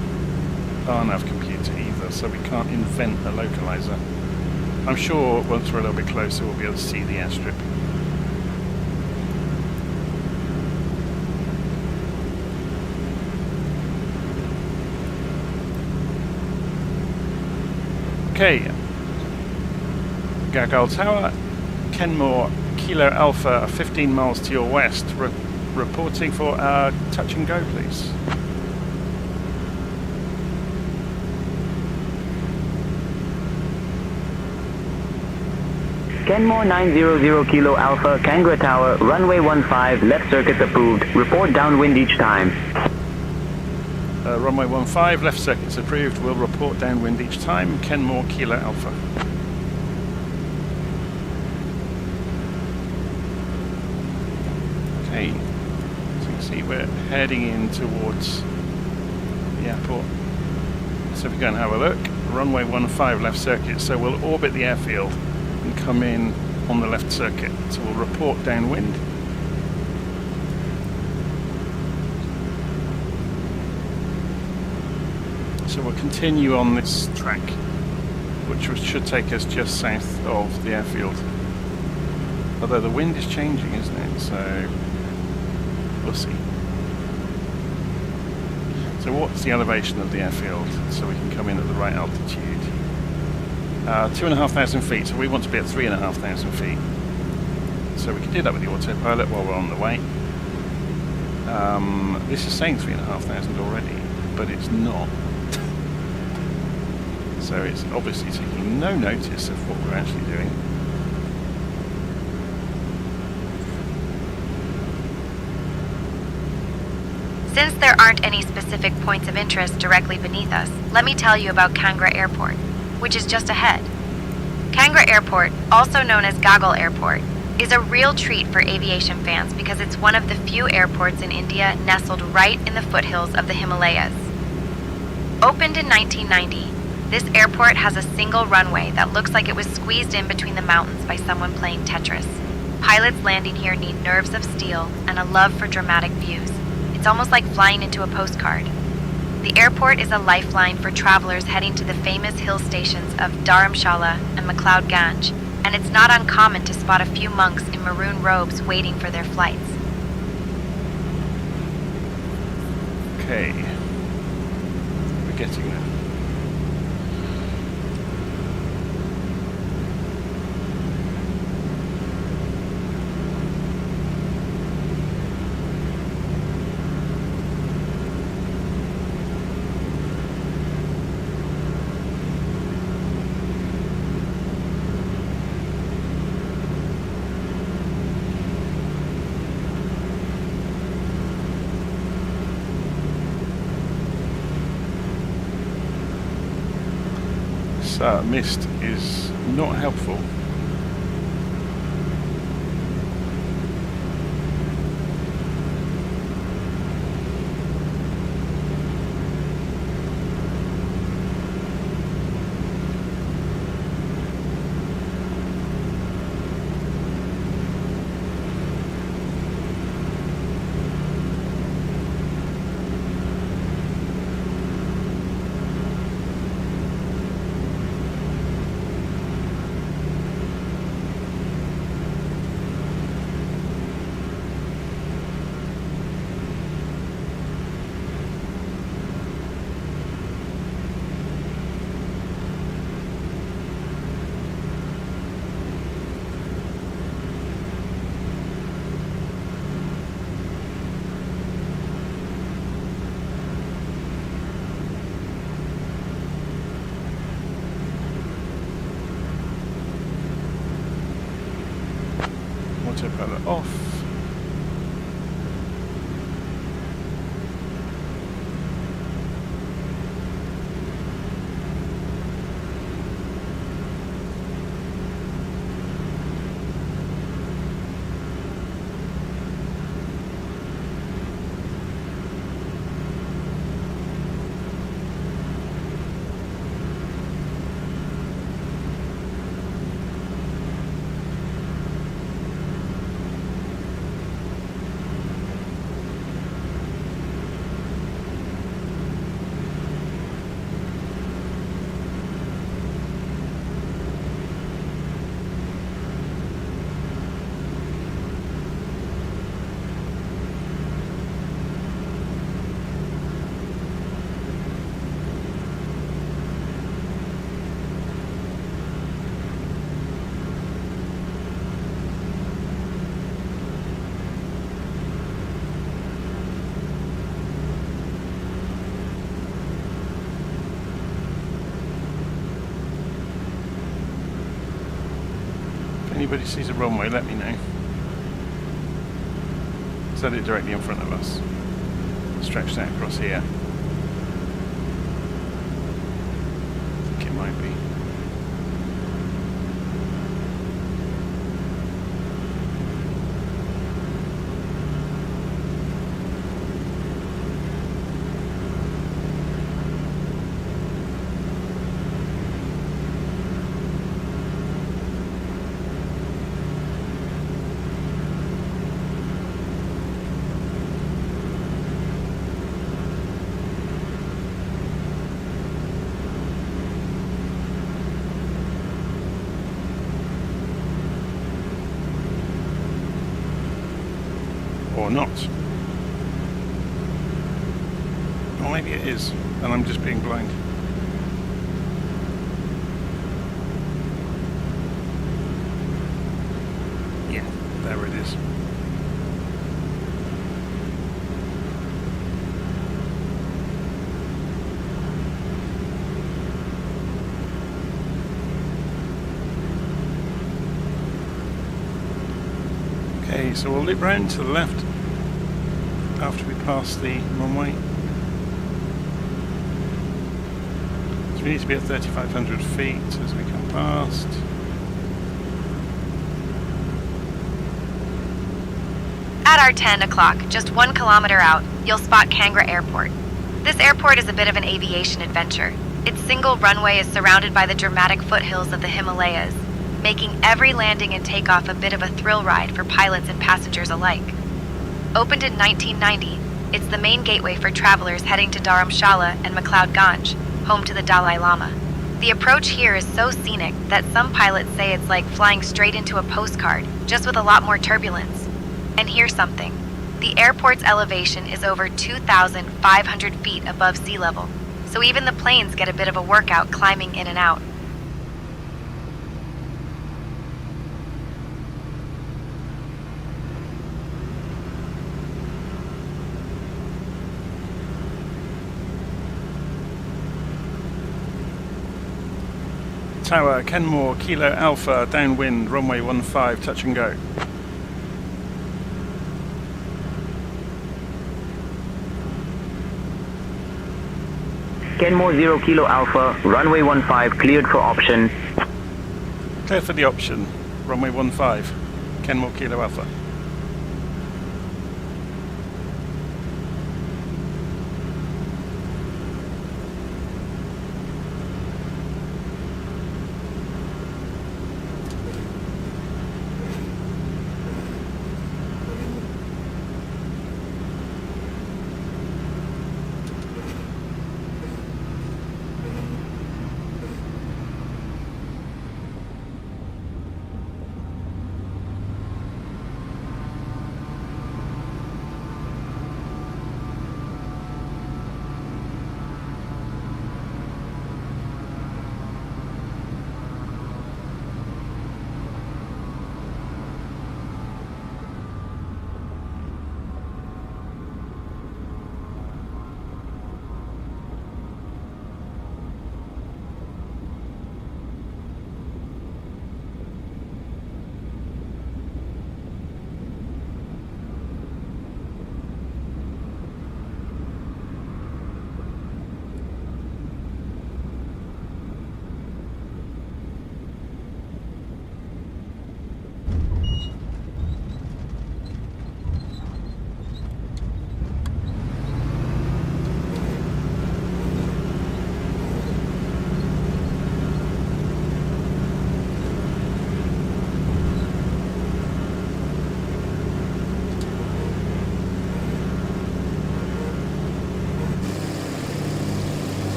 RNAV computer either, so we can't invent a localizer. I'm sure once we're a little bit closer, we'll be able to see the airstrip. Okay. Gagal Tower, Kenmore. Kilo Alpha, 15 miles to your west, reporting for touch and go, please. Kenmore 900 Kilo Alpha, Kangra Tower, runway 15, left circuit approved. Report downwind each time. Runway 15, left circuit's approved. We'll report downwind each time. Kenmore Kilo Alpha. So you can see we're heading in towards the airport. So if we go and have a look, runway 15 left circuit, so we'll orbit the airfield and come in on the left circuit. So we'll report downwind. So we'll continue on this track, which should take us just south of the airfield. Although the wind is changing, isn't it? So we'll see. So what's the elevation of the airfield so we can come in at the right altitude? 2,500 feet, so we want to be at 3,500 feet. So we can do that with the autopilot while we're on the way. This is saying 3,500 already, but it's not. So it's obviously taking no notice of what we're actually doing. Since there aren't any specific points of interest directly beneath us, let me tell you about Kangra Airport, which is just ahead. Kangra Airport, also known as Gagal Airport, is a real treat for aviation fans because it's one of the few airports in India nestled right in the foothills of the Himalayas. Opened in 1990, this airport has a single runway that looks like it was squeezed in between the mountains by someone playing Tetris. Pilots landing here need nerves of steel and a love for dramatic views. It's almost like flying into a postcard. The airport is a lifeline for travelers heading to the famous hill stations of Dharamshala and McLeod Ganj, and it's not uncommon to spot a few monks in maroon robes waiting for their flights. Okay. We're getting there. Mist is not helpful. Autopilot off. Anybody sees a runway, let me know. Set it directly in front of us. Stretch that across here. I think it might be. Or not. Or maybe it is, and I'm just being blind. There it is. Okay, so we'll loop round to the left after we pass the runway. So we need to be at 3,500 feet as we come past. At our 10 o'clock, just 1 kilometer out, you'll spot Kangra Airport. This airport is a bit of an aviation adventure. Its single runway is surrounded by the dramatic foothills of the Himalayas, making every landing and takeoff a bit of a thrill ride for pilots and passengers alike. Opened in 1990, it's the main gateway for travelers heading to Dharamshala and McLeod-Ganj, home to the Dalai Lama. The approach here is so scenic that some pilots say it's like flying straight into a postcard, just with a lot more turbulence. And here's something. The airport's elevation is over 2,500 feet above sea level, so even the planes get a bit of a workout climbing in and out. Tower, Kenmore, Kilo Alpha, downwind, runway 15, touch and go. Kenmore 0 Kilo Alpha, runway 15, cleared for option. Clear for the option, runway 15, Kenmore, Kilo Alpha.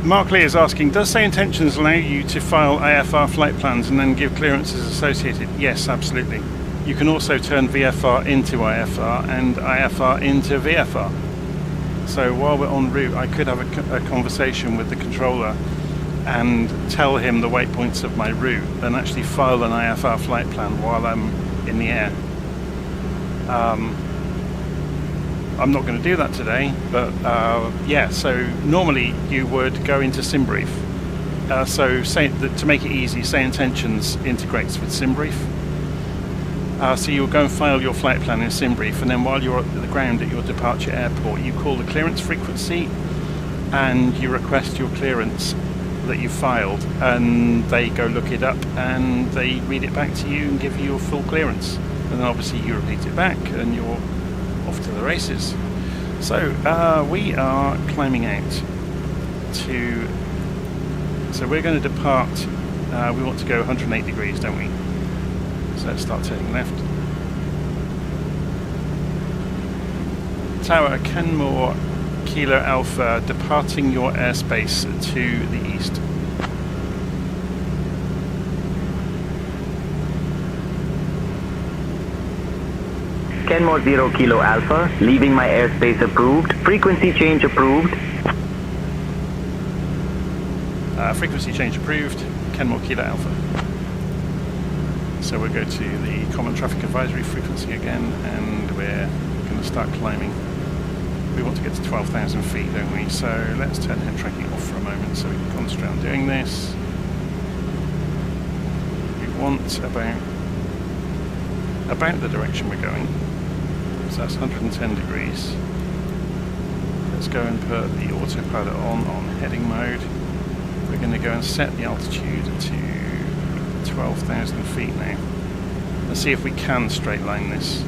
Mark Lee is asking, does Say Intentions allow you to file IFR flight plans and then give clearances associated? Yes, absolutely. You can also turn VFR into IFR and IFR into VFR. So while we're en route, I could have a conversation with the controller and tell him the waypoints of my route and actually file an IFR flight plan while I'm in the air. I'm not going to do that today, but yeah, so normally you would go into Simbrief. To make it easy, Say Intentions integrates with Simbrief. So you'll go and file your flight plan in Simbrief, and then while you're at the ground at your departure airport, you call the clearance frequency and you request your clearance that you filed, and they go look it up and they read it back to you and give you your full clearance. And then obviously you repeat it back and you're off to the races. So we are climbing out to, so we're going to depart, we want to go 108 degrees, don't we? So let's start turning left. Tower, Kenmore, Kilo Alpha, departing your airspace to the east. Kenmore 0 Kilo Alpha, leaving my airspace approved. Frequency change approved. Frequency change approved. Kenmore Kilo Alpha. So we'll go to the Common Traffic Advisory frequency again, and we're going to start climbing. We want to get to 12,000 feet, don't we? So let's turn head tracking off for a moment so we can concentrate on doing this. We want about the direction we're going. So that's 110 degrees. Let's go and put the autopilot on heading mode. We're going to go and set the altitude to 12,000 feet now. Let's see if we can straight line this.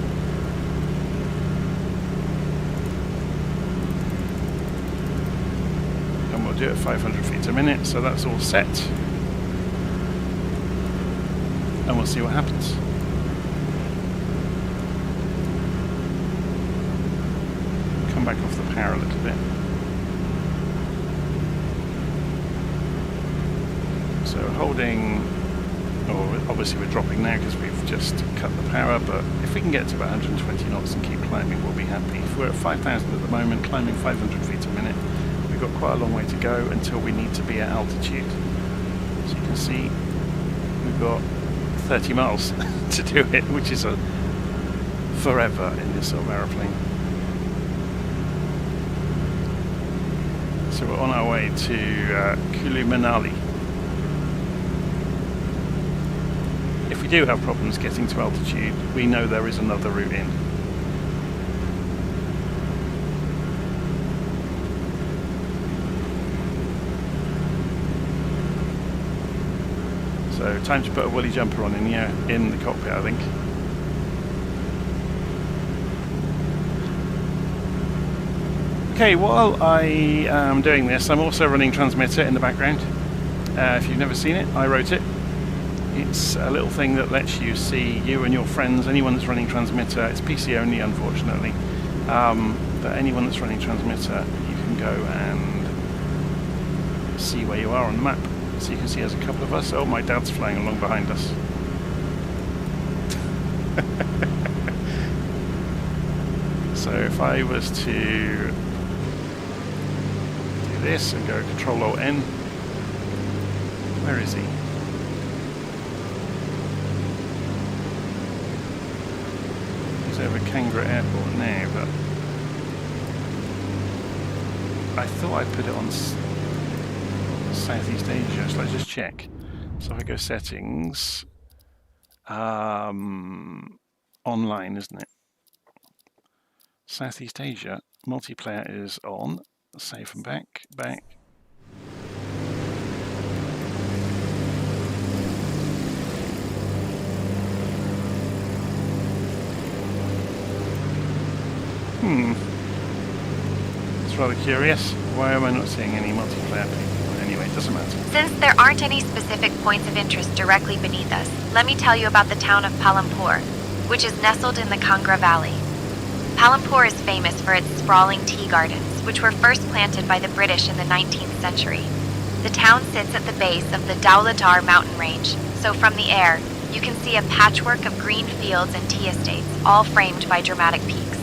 And we'll do it at 500 feet a minute, so that's all set. And we'll see what happens. Come back off the power a little bit. So holding, obviously we're dropping now because we've just cut the power, but if we can get to about 120 knots and keep climbing, we'll be happy. If we're at 5,000 at the moment, climbing 500 feet a minute, we've got quite a long way to go until we need to be at altitude. So you can see we've got 30 miles to do it, which is a forever in this sort of aeroplane. So we're on our way to Kulu, Manali. If we do have problems getting to altitude, we know there is another route in. So time to put a woolly jumper on in the cockpit, I think. Okay, while I am doing this, I'm also running transmitter in the background. If you've never seen it, I wrote it. It's a little thing that lets you see you and your friends, anyone that's running transmitter. It's PC only, unfortunately. But anyone that's running transmitter, you can go and see where you are on the map. So you can see there's a couple of us. Oh, my dad's flying along behind us. So if I was to do this and go Control-Alt-N, where is he? He's over Kangra Airport now, but I thought I put it on Southeast Asia, so let's just check. So if I go settings, online, isn't it? Southeast Asia, multiplayer is on, save and back. It's rather curious. Why am I not seeing any multiplayer people? Anyway, it doesn't matter. Since there aren't any specific points of interest directly beneath us, let me tell you about the town of Palampur, which is nestled in the Kangra Valley. Palampur is famous for its sprawling tea gardens, which were first planted by the British in the 19th century. The town sits at the base of the Dowladar mountain range, so from the air, you can see a patchwork of green fields and tea estates, all framed by dramatic peaks.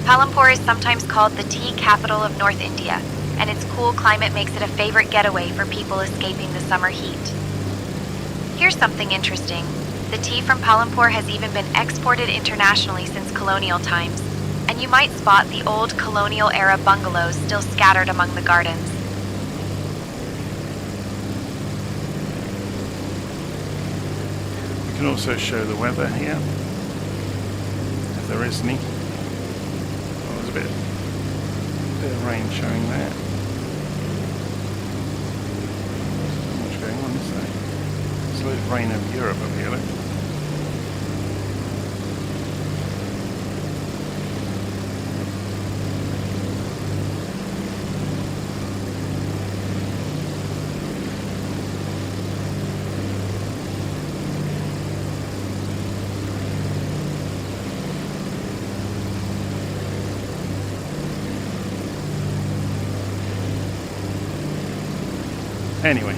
Palampur is sometimes called the tea capital of North India, and its cool climate makes it a favorite getaway for people escaping the summer heat. Here's something interesting. The tea from Palampur has even been exported internationally since colonial times, and you might spot the old colonial-era bungalows still scattered among the gardens. We can also show the weather here, if there is any. Oh, there's a bit of rain showing there. Not much going on, is there? There's a load of rain over Europe up here, look. Anyway.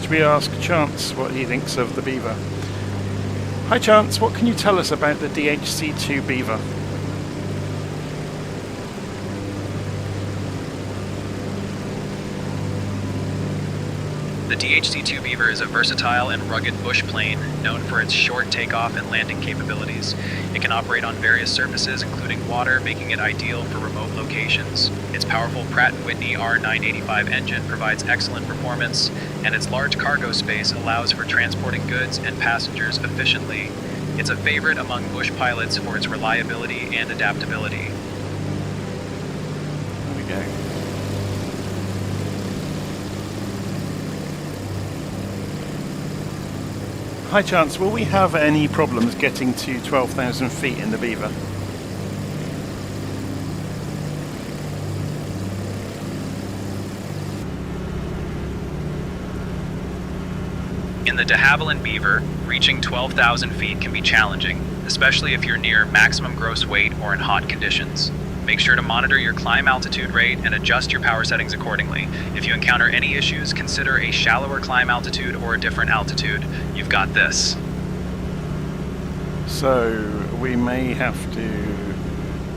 Should we ask Chance what he thinks of the Beaver? Hi Chance, what can you tell us about the DHC2 Beaver? The DHC2 Beaver is a versatile and rugged bush plane known for its short takeoff and landing capabilities. It can operate on various surfaces, including water, making it ideal for remote locations. Its powerful Pratt & Whitney R985 engine provides excellent performance, and its large cargo space allows for transporting goods and passengers efficiently. It's a favorite among bush pilots for its reliability and adaptability. There we go. Hi Chance, will we have any problems getting to 12,000 feet in the Beaver? In the de Havilland Beaver, reaching 12,000 feet can be challenging, especially if you're near maximum gross weight or in hot conditions. Make sure to monitor your climb altitude rate and adjust your power settings accordingly. If you encounter any issues, consider a shallower climb altitude or a different altitude. You've got this. So we may have to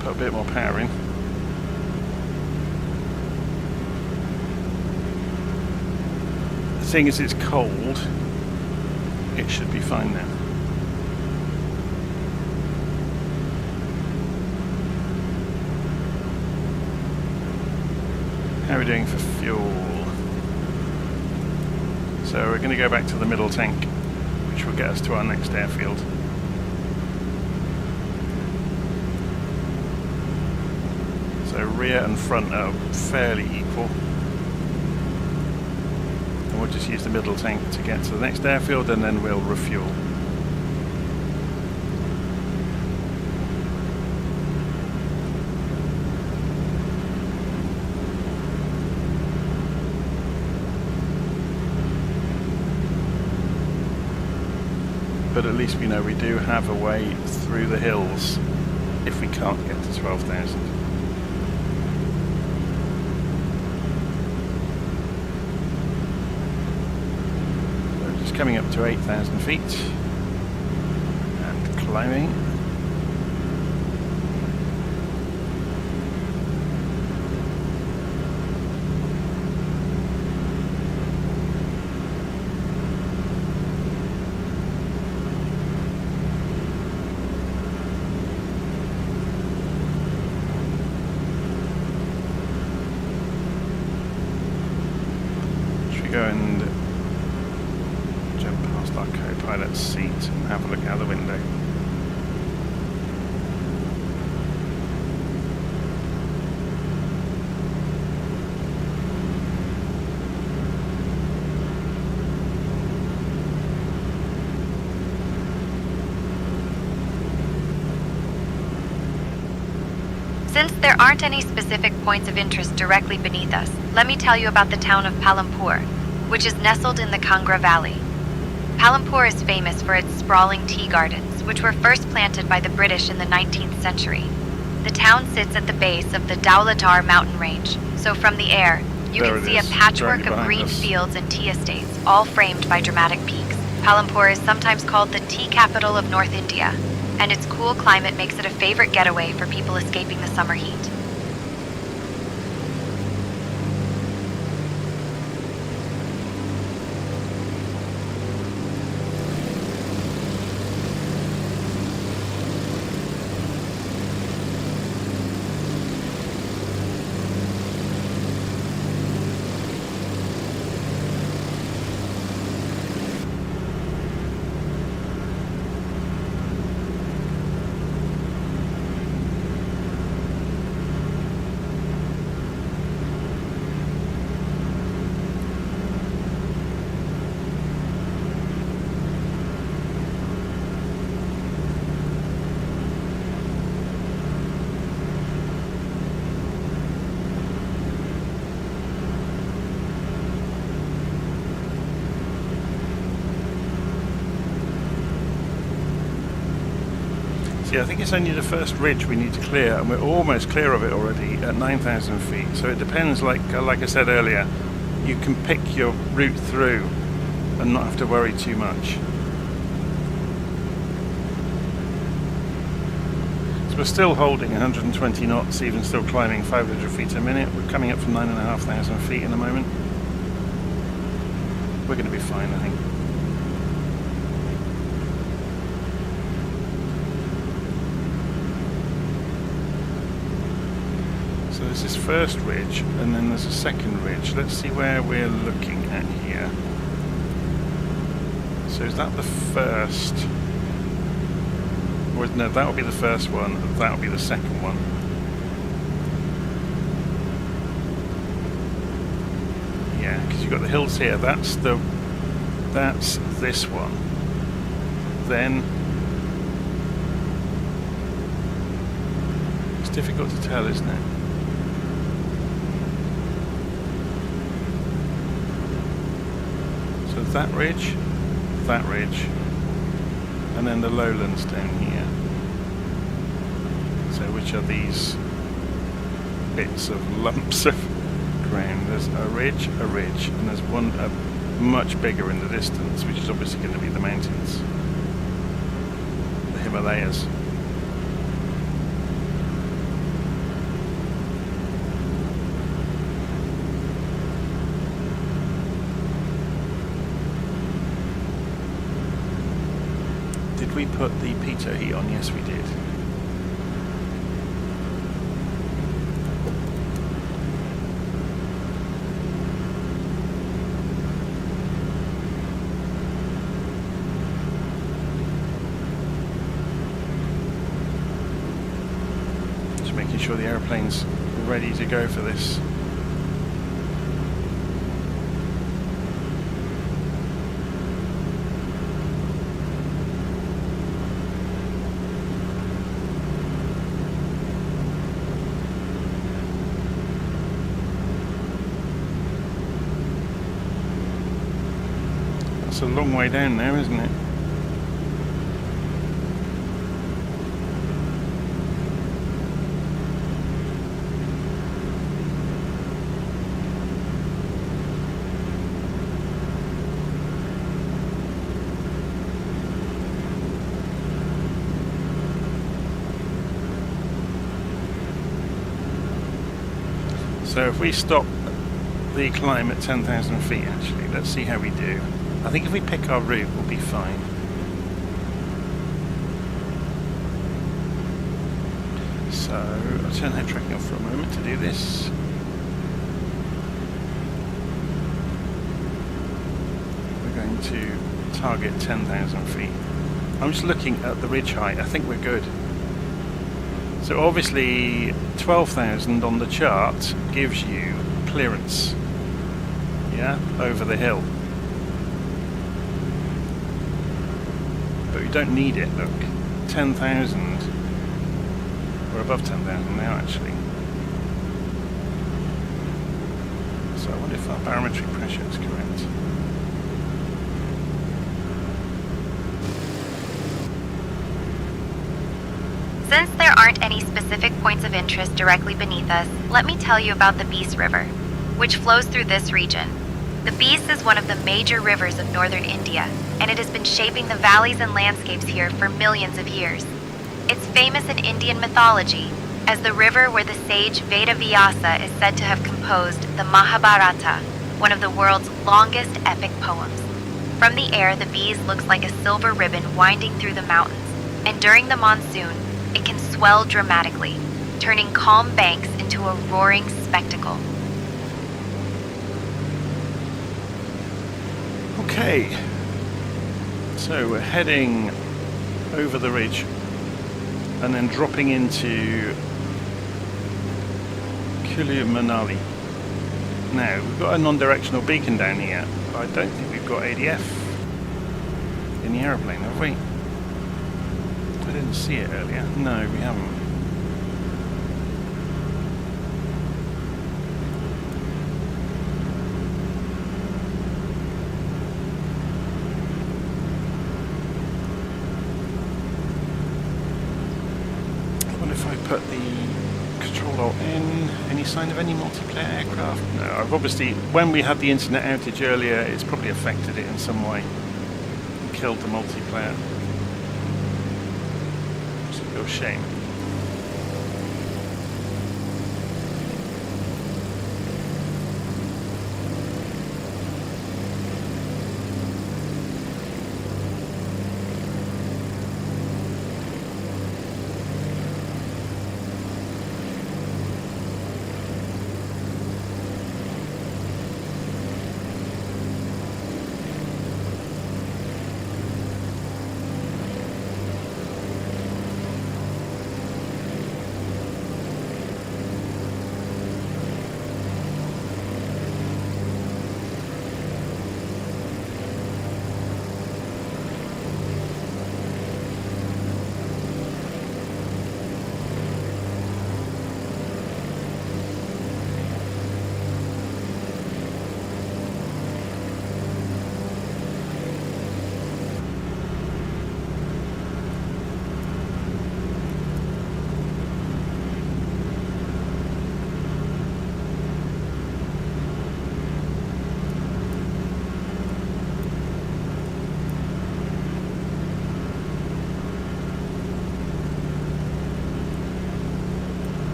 put a bit more power in. Seeing as it's cold, it should be fine now. How are we doing for fuel? So we're going to go back to the middle tank, which will get us to our next airfield. So rear and front are fairly equal. And we'll just use the middle tank to get to the next airfield, and then we'll refuel. But at least we know we do have a way through the hills if we can't get to 12,000. So just coming up to 8,000 feet and climbing. Go and jump past our co-pilot's seat and have a look out the window. Since there aren't any specific points of interest directly beneath us, let me tell you about the town of Palampur, which is nestled in the Kangra Valley. Palampur is famous for its sprawling tea gardens, which were first planted by the British in the 19th century. The town sits at the base of the Rawalakot mountain range, so from the air, you can see a patchwork of green fields and tea estates, all framed by dramatic peaks. Palampur is sometimes called the tea capital of North India, and its cool climate makes it a favorite getaway for people escaping the summer heat. See, I think it's only the first ridge we need to clear, and we're almost clear of it already at 9,000 feet. So it depends, like I said earlier, you can pick your route through. and not have to worry too much. So we're still holding 120 knots, even still climbing 500 feet a minute. We're coming up from 9,500 feet in a moment. We're going to be fine, I think. So there's this first ridge, and then there's a second ridge. Let's see where we're looking at here. So is that the first? Or no, that will be the first one, and that will be the second one. Yeah, because you've got the hills here. That's this one. Then it's difficult to tell, isn't it? So that ridge, and then the lowlands down here. So which are these bits of lumps of ground? There's a ridge, and there's one much bigger in the distance, which is obviously going to be the mountains, the Himalayas. Did we put the pitot heat on? Yes, we did. Just making sure the airplane's ready to go for this. It's a long way down now, isn't it? So if we stop the climb at 10,000 feet, actually, let's see how we do. I think if we pick our route, we'll be fine. So I'll turn head tracking off for a moment to do this. We're going to target 10,000 feet. I'm just looking at the ridge height. I think we're good. So obviously 12,000 on the chart gives you clearance, yeah, over the hill. But we don't need it, look. 10,000. We're above 10,000 now, actually. So I wonder if our barometric pressure is correct. Since there aren't any specific points of interest directly beneath us, let me tell you about the Beas River, which flows through this region. The Beas is one of the major rivers of northern India, and it has been shaping the valleys and landscapes here for millions of years. It's famous in Indian mythology as the river where the sage Vedavyasa is said to have composed the Mahabharata, one of the world's longest epic poems. From the air, the Beas looks like a silver ribbon winding through the mountains, and during the monsoon, it can swell dramatically, turning calm banks into a roaring spectacle. Okay, so we're heading over the ridge and then dropping into Kulu, Manali. Now, we've got a non-directional beacon down here, but I don't think we've got ADF in the aeroplane, have we? I didn't see it earlier. No, we haven't. sign of any multiplayer aircraft? No, I've obviously, when we had the internet outage earlier, it's probably affected it in some way. And killed the multiplayer. It's a real shame.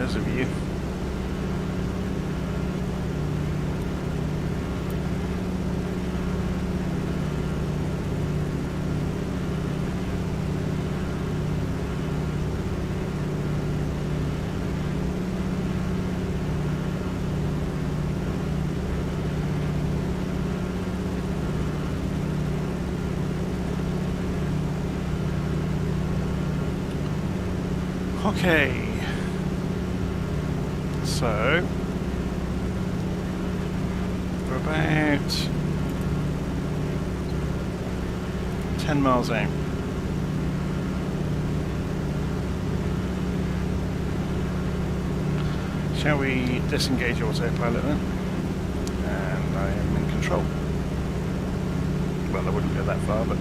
Of you. Okay. So, we're about 10 miles out. Shall we disengage autopilot then? And I am in control. Well, I wouldn't go that far, but...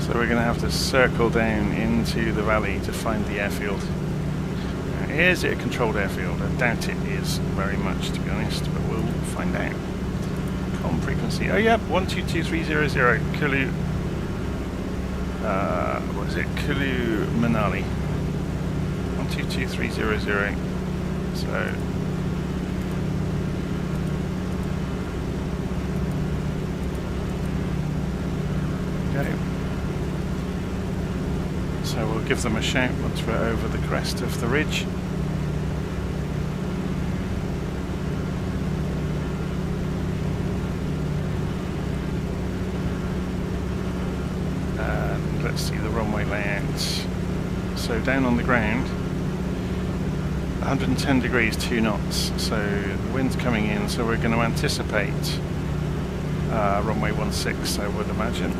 So we're going to have to circle down into the valley to find the airfield. Is it a controlled airfield? I doubt it is very much, to be honest, but we'll find out. Com frequency. Oh yeah, 122300 Kulu. What is it? Kulu, Manali. 122300. So. Okay. So we'll give them a shout once we're over the crest of the ridge. And let's see the runway layout. So down on the ground, 110 degrees, 2 knots. So the wind's coming in, so we're going to anticipate runway 16, I would imagine.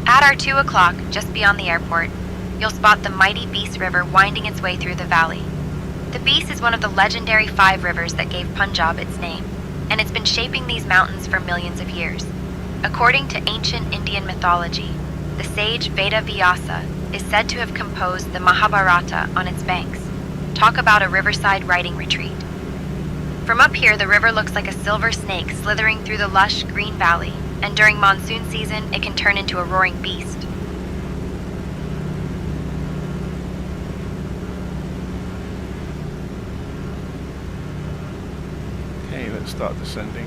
At our 2 o'clock, just beyond the airport, you'll spot the mighty Beas River winding its way through the valley. The Beas is one of the legendary 5 rivers that gave Punjab its name, and it's been shaping these mountains for millions of years. According to ancient Indian mythology, the sage Veda Vyasa is said to have composed the Mahabharata on its banks. Talk about a riverside writing retreat. From up here, the river looks like a silver snake slithering through the lush green valley, and during monsoon season, it can turn into a roaring beast. Okay, let's start descending.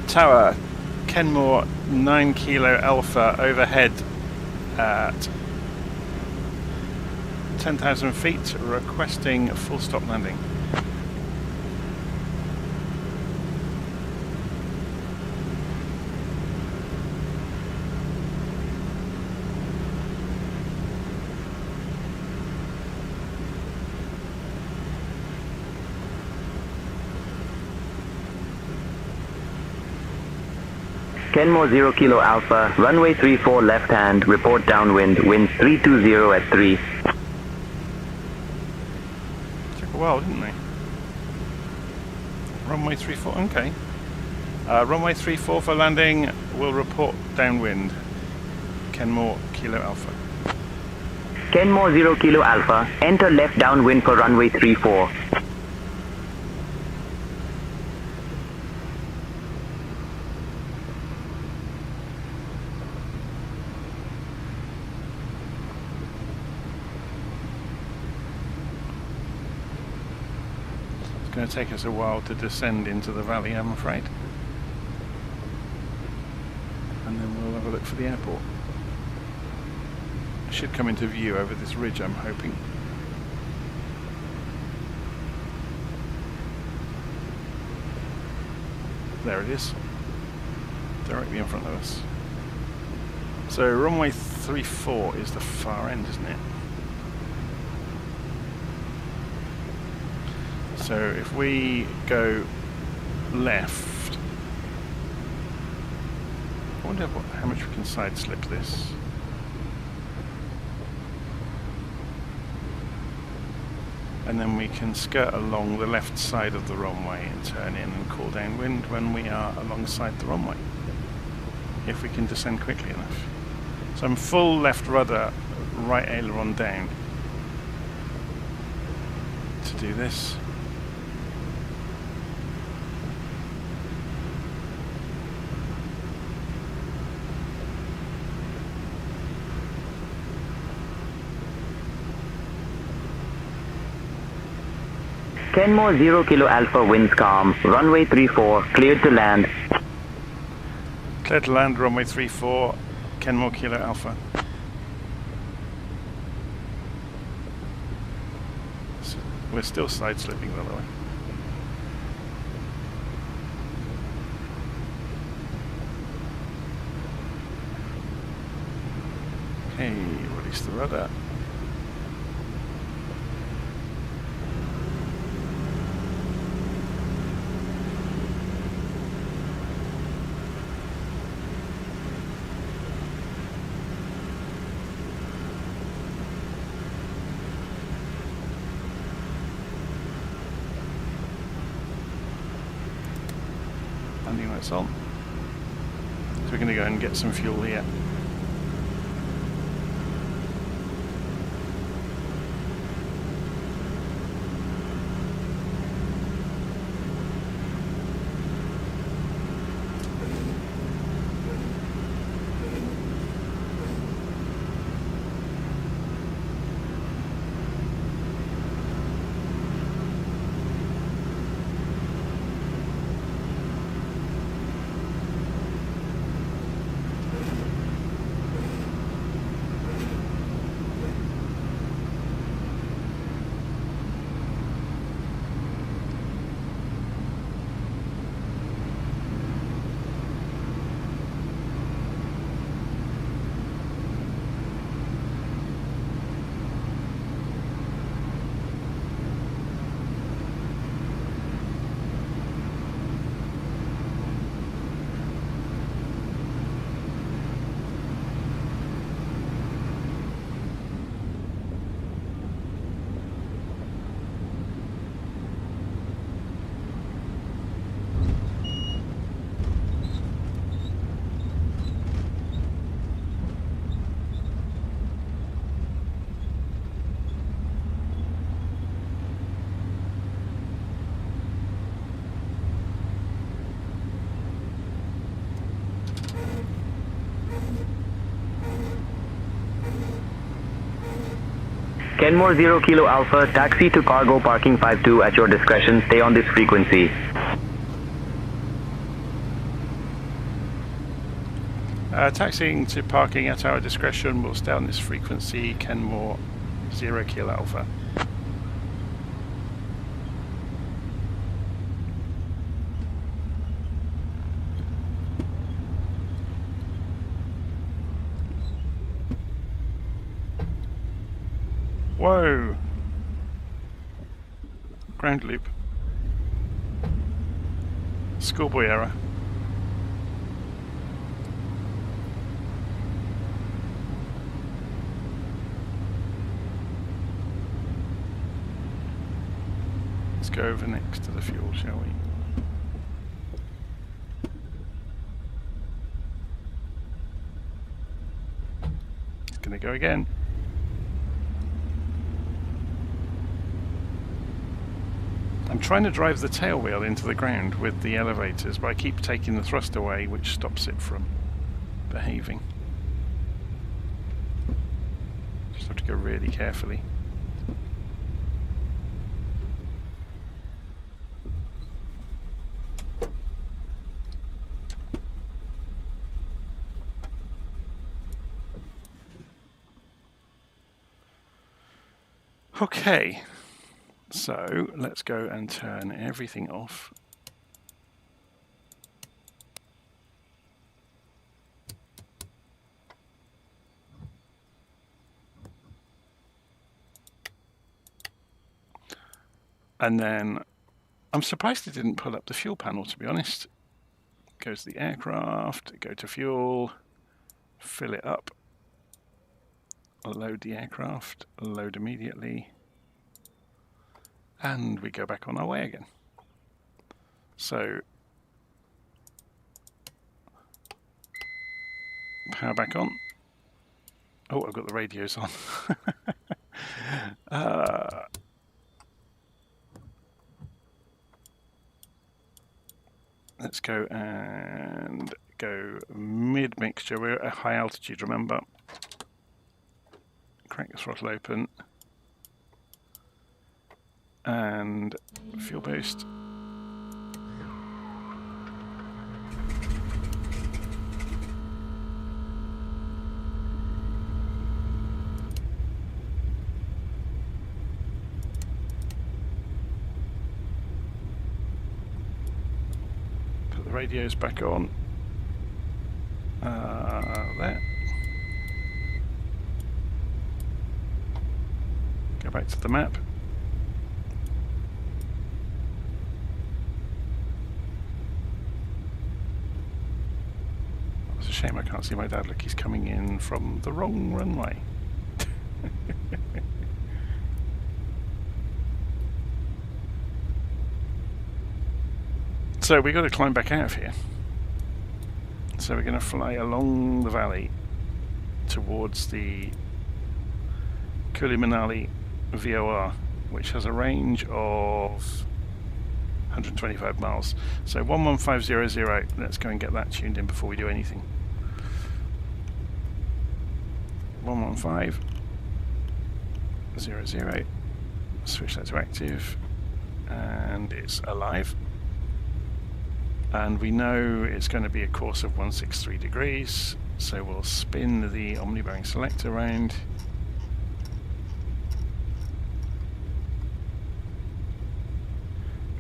Tower, Kenmore 9 Kilo Alpha overhead at 10,000 feet, requesting a full stop landing. Kenmore 0 Kilo Alpha, runway 34 left hand, report downwind, winds 320 at 3. Took a while, didn't they? Runway 34, okay. Runway 34 for landing, will report downwind. Kenmore Kilo Alpha. Kenmore 0 Kilo Alpha, enter left downwind for runway 34. It's going to take us a while to descend into the valley, I'm afraid. And then we'll have a look for the airport. It should come into view over this ridge, I'm hoping. There it is. Directly in front of us. So runway 34 is the far end, isn't it? So if we go left, I wonder how much we can side slip this. And then we can skirt along the left side of the runway and turn in and call downwind when we are alongside the runway, if we can descend quickly enough. So I'm full left rudder, right aileron down to do this. Kenmore 0 Kilo Alpha, winds calm, runway 34, cleared to land. Clear to land, runway 34, Kenmore Kilo Alpha. So we're still side slipping, by the way. Okay, release the rudder. Landing lights on. So we're going to go and get some fuel here. Kenmore 0 Kilo Alpha, taxi to cargo parking 52 at your discretion. Stay on this frequency. Taxiing to parking at our discretion. We'll stay on this frequency. Kenmore 0 Kilo Alpha. Whoa! Ground loop. Schoolboy error. Let's go over next to the fuel, shall we? It's gonna go again. I'm trying to drive the tail wheel into the ground with the elevators, but I keep taking the thrust away, which stops it from behaving. Just have to go really carefully. Okay. So let's go and turn everything off. And then I'm surprised it didn't pull up the fuel panel, to be honest. Goes to the aircraft, go to fuel, fill it up, load the aircraft, load immediately. And we go back on our way again. So, power back on. Oh, I've got the radios on. Let's go and go mid-mixture. We're at high altitude, remember. Crank the throttle open. And fuel boost. Put the radios back on. There. Go back to the map. It's a shame I can't see my dad. Look, he's coming in from the wrong runway. So we got to climb back out of here. So we're going to fly along the valley towards the Kulu Manali VOR, which has a range of 125 miles. So 11500, let's go and get that tuned in before we do anything. 11500, switch that to active, and it's alive. And we know it's going to be a course of 163 degrees, so we'll spin the omnibearing selector around.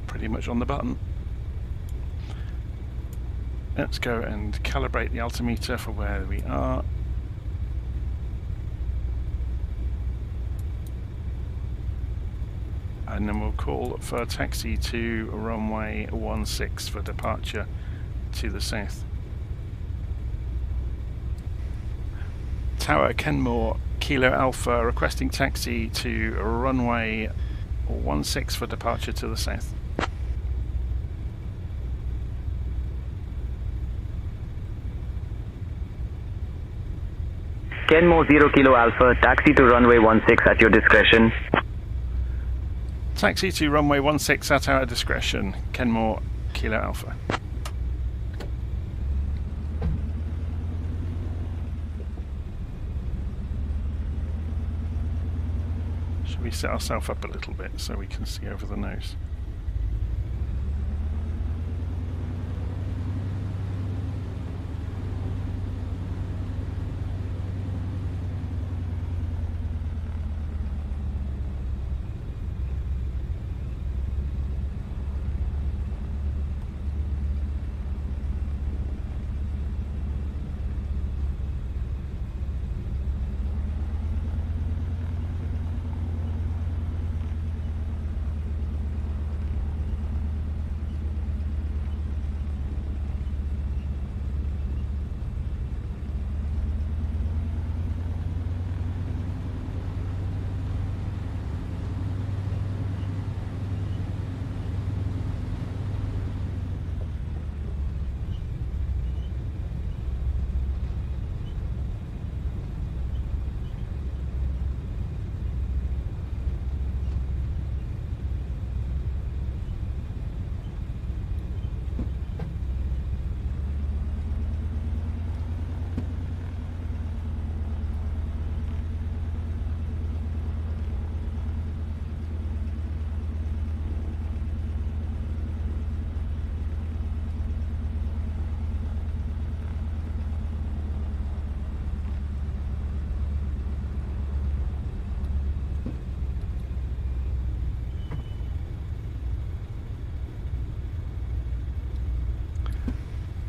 Pretty much on the button. Let's go and calibrate the altimeter for where we are. And then we'll call for taxi to runway 16 for departure to the south. Tower Kenmore Kilo Alpha requesting taxi to runway 16 for departure to the south. Kenmore 0 Kilo Alpha, taxi to runway 16 at your discretion. Taxi to runway 16 at our discretion. Kenmore Kilo Alpha. Should we set ourselves up a little bit so we can see over the nose?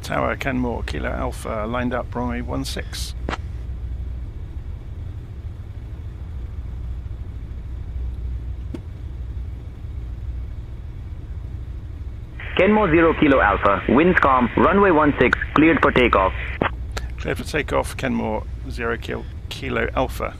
Tower, Kenmore, Kilo Alpha, lined up, runway 16. Kenmore 0 Kilo Alpha, winds calm, runway 16, cleared for takeoff. Cleared for takeoff, Kenmore 0 Kilo Alpha.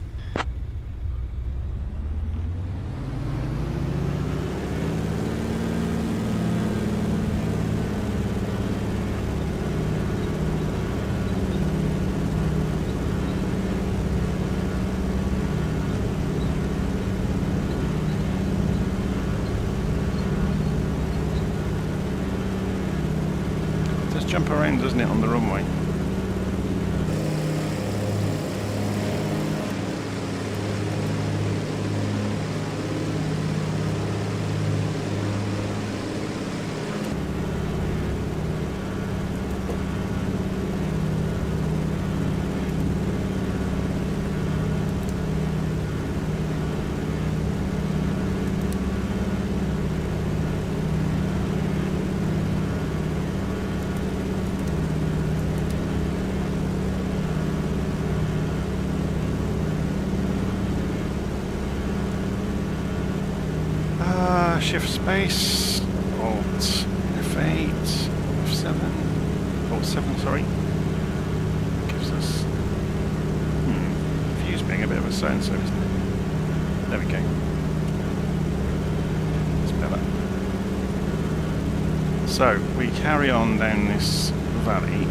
Jump around, doesn't it, on the runway? Shift space, Alt F8, F7, Alt 7, sorry. Gives us Fuse being a bit of a so-and-so, isn't it? There we go. It's better. So we carry on down this valley.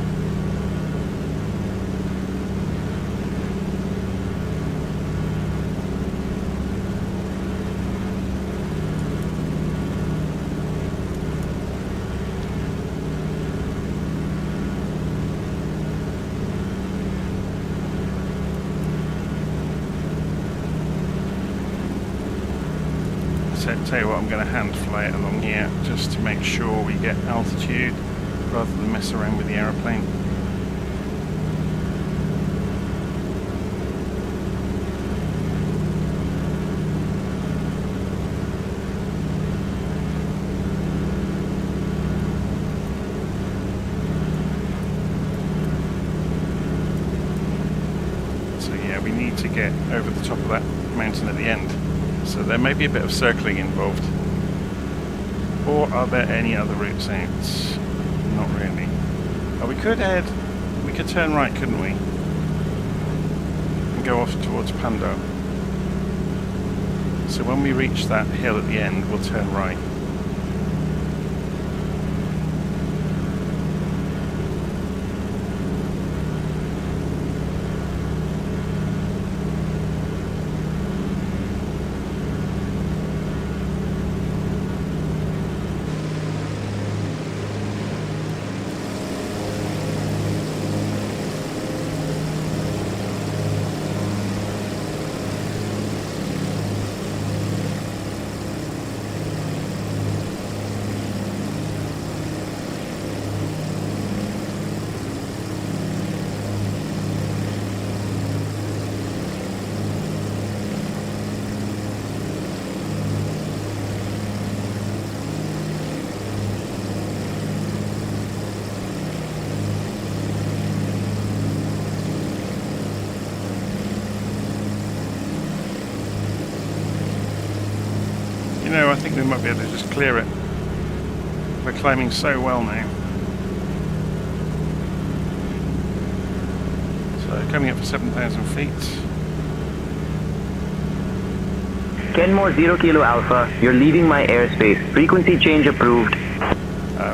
Tell you what, I'm going to hand fly it along here just to make sure we get altitude rather than mess around with the aeroplane. So yeah, we need to get over the top of that mountain at the end. So there may be a bit of circling involved. Or are there any other routes out? Not really. Oh, we could turn right, couldn't we? And go off towards Pando. So when we reach that hill at the end, we'll turn right. You know, I think we might be able to just clear it. We're climbing so well now. So coming up for 7,000 feet. Kenmore 0 Kilo Alpha, you're leaving my airspace. Frequency change approved.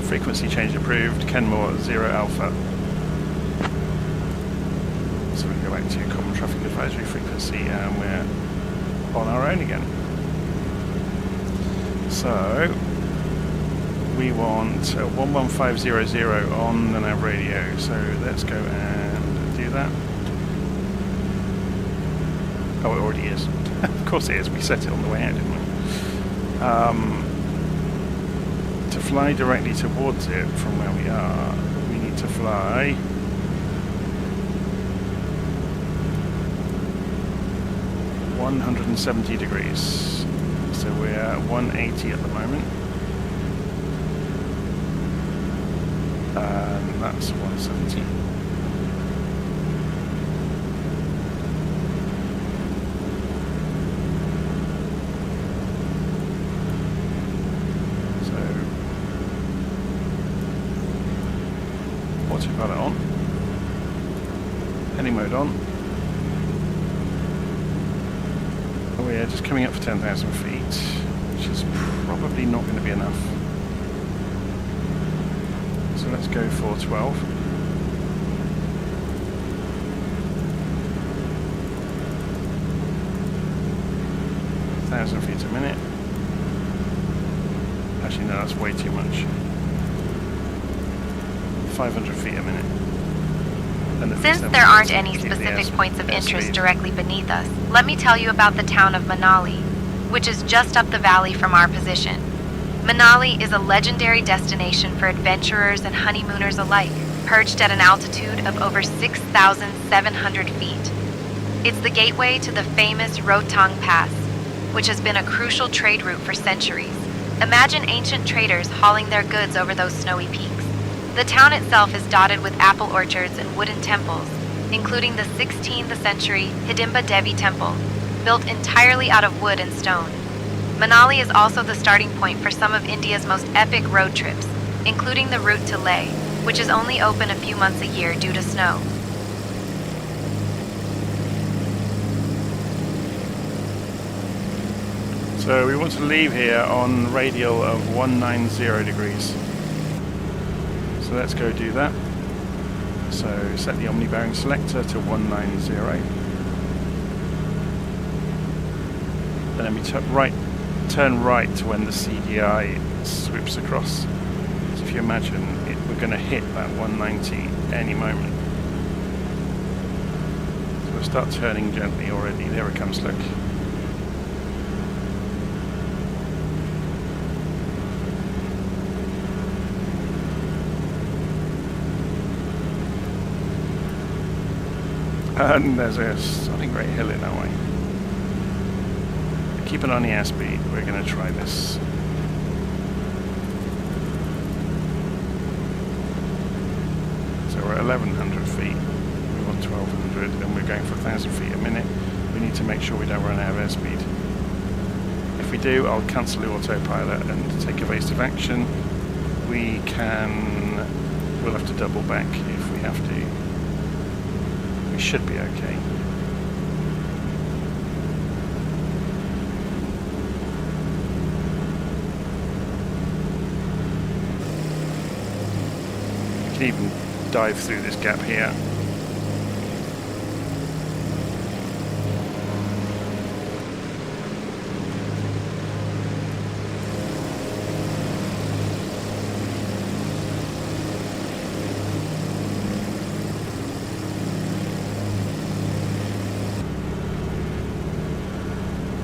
Frequency change approved. Kenmore 0 Alpha. So we can go back to common traffic advisory frequency and we're on our own again. So we want 11500 on the nav radio. So let's go and do that. Oh, it already is. Of course it is. We set it on the way out, didn't we? To fly directly towards it from where we are, we need to fly 170 degrees. So we're at 180 at the moment. And that's 170. So, autopilot on. Heading mode on. Oh yeah, just coming up for 10,000 feet, which is probably not going to be enough. So let's go for 12. Feet a minute. Actually, no, that's way too much. 500 feet a minute. Since there aren't any specific points of interest directly beneath us, let me tell you about the town of Manali, which is just up the valley from our position. Manali is a legendary destination for adventurers and honeymooners alike, perched at an altitude of over 6,700 feet. It's the gateway to the famous Rotang Pass, which has been a crucial trade route for centuries. Imagine ancient traders hauling their goods over those snowy peaks. The town itself is dotted with apple orchards and wooden temples, including the 16th century Hidimba Devi Temple, built entirely out of wood and stone. Manali is also the starting point for some of India's most epic road trips, including the route to Leh, which is only open a few months a year due to snow. So we want to leave here on radial of 190 degrees. So let's go do that. So set the Omni bearing selector to 190. And then we turn right to when the CDI swoops across. So if you imagine it, we're going to hit that 190 any moment. So we'll start turning gently already. There it comes, look. And there's a stunning great hill in our way. Keep it on the airspeed. We're going to try this. So we're at 1,100 feet. We want 1,200, and we're going for 1,000 feet a minute. We need to make sure we don't run out of airspeed. If we do, I'll cancel the autopilot and take evasive action. We'll have to double back if we have to. We should be okay. We can even dive through this gap here.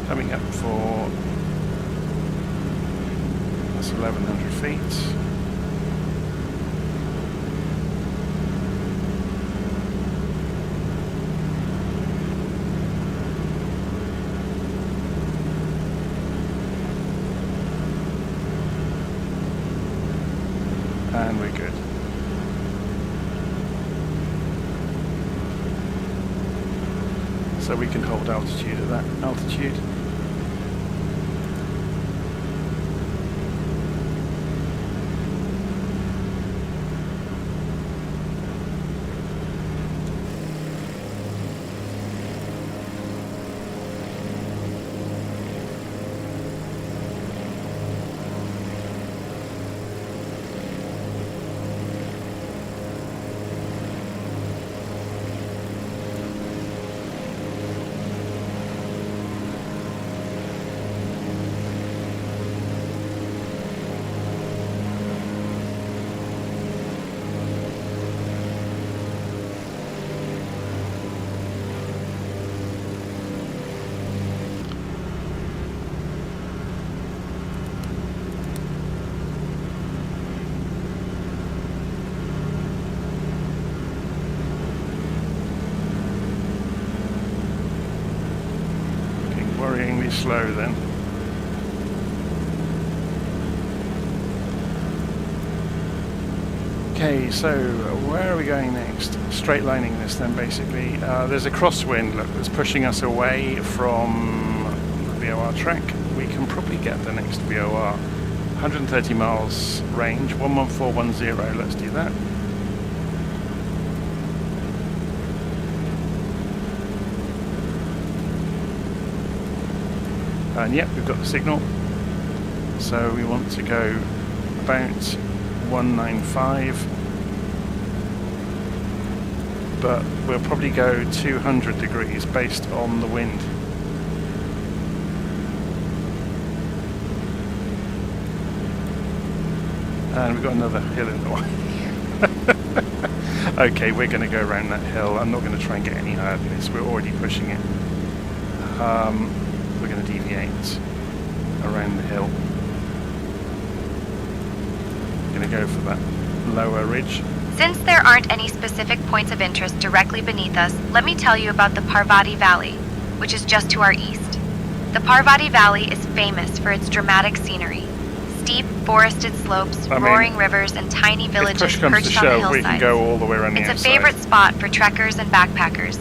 Coming up for, that's 1,100 feet. And we're good. So we can hold altitude at that altitude. Worryingly slow then. Okay, so where are we going next? Straight lining this then, basically. There's a crosswind, look, that's pushing us away from the VOR track. We can probably get the next VOR. 130 miles range, 11410, let's do that. And yep, we've got the signal. So we want to go about 195, but we'll probably go 200 degrees based on the wind. And we've got another hill in the way. Okay, we're going to go around that hill. I'm not going to try and get any higher than this. We're already pushing it. We're going to deviate around the hill. Going to go for that lower ridge. Since there aren't any specific points of interest directly beneath us, let me tell you about the Parvati Valley, which is just to our east. The Parvati Valley is famous for its dramatic scenery. Steep, forested slopes, roaring rivers, and tiny villages perched on the hillsides. We can go all the way around the outside. It's a favorite spot for trekkers and backpackers,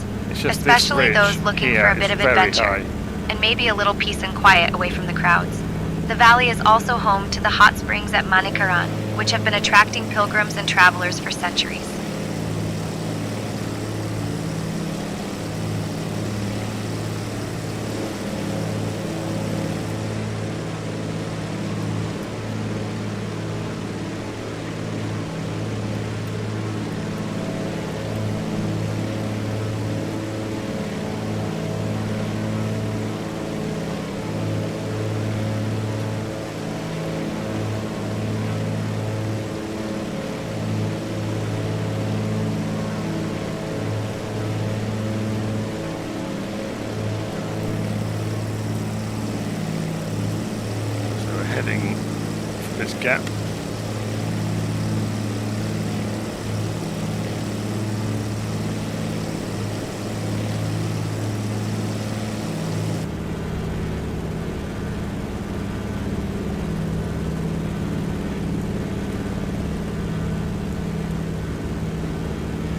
especially those looking for a bit of adventure, and maybe a little peace and quiet away from the crowds. The valley is also home to the hot springs at Manikaran, which have been attracting pilgrims and travelers for centuries. Heading for this gap.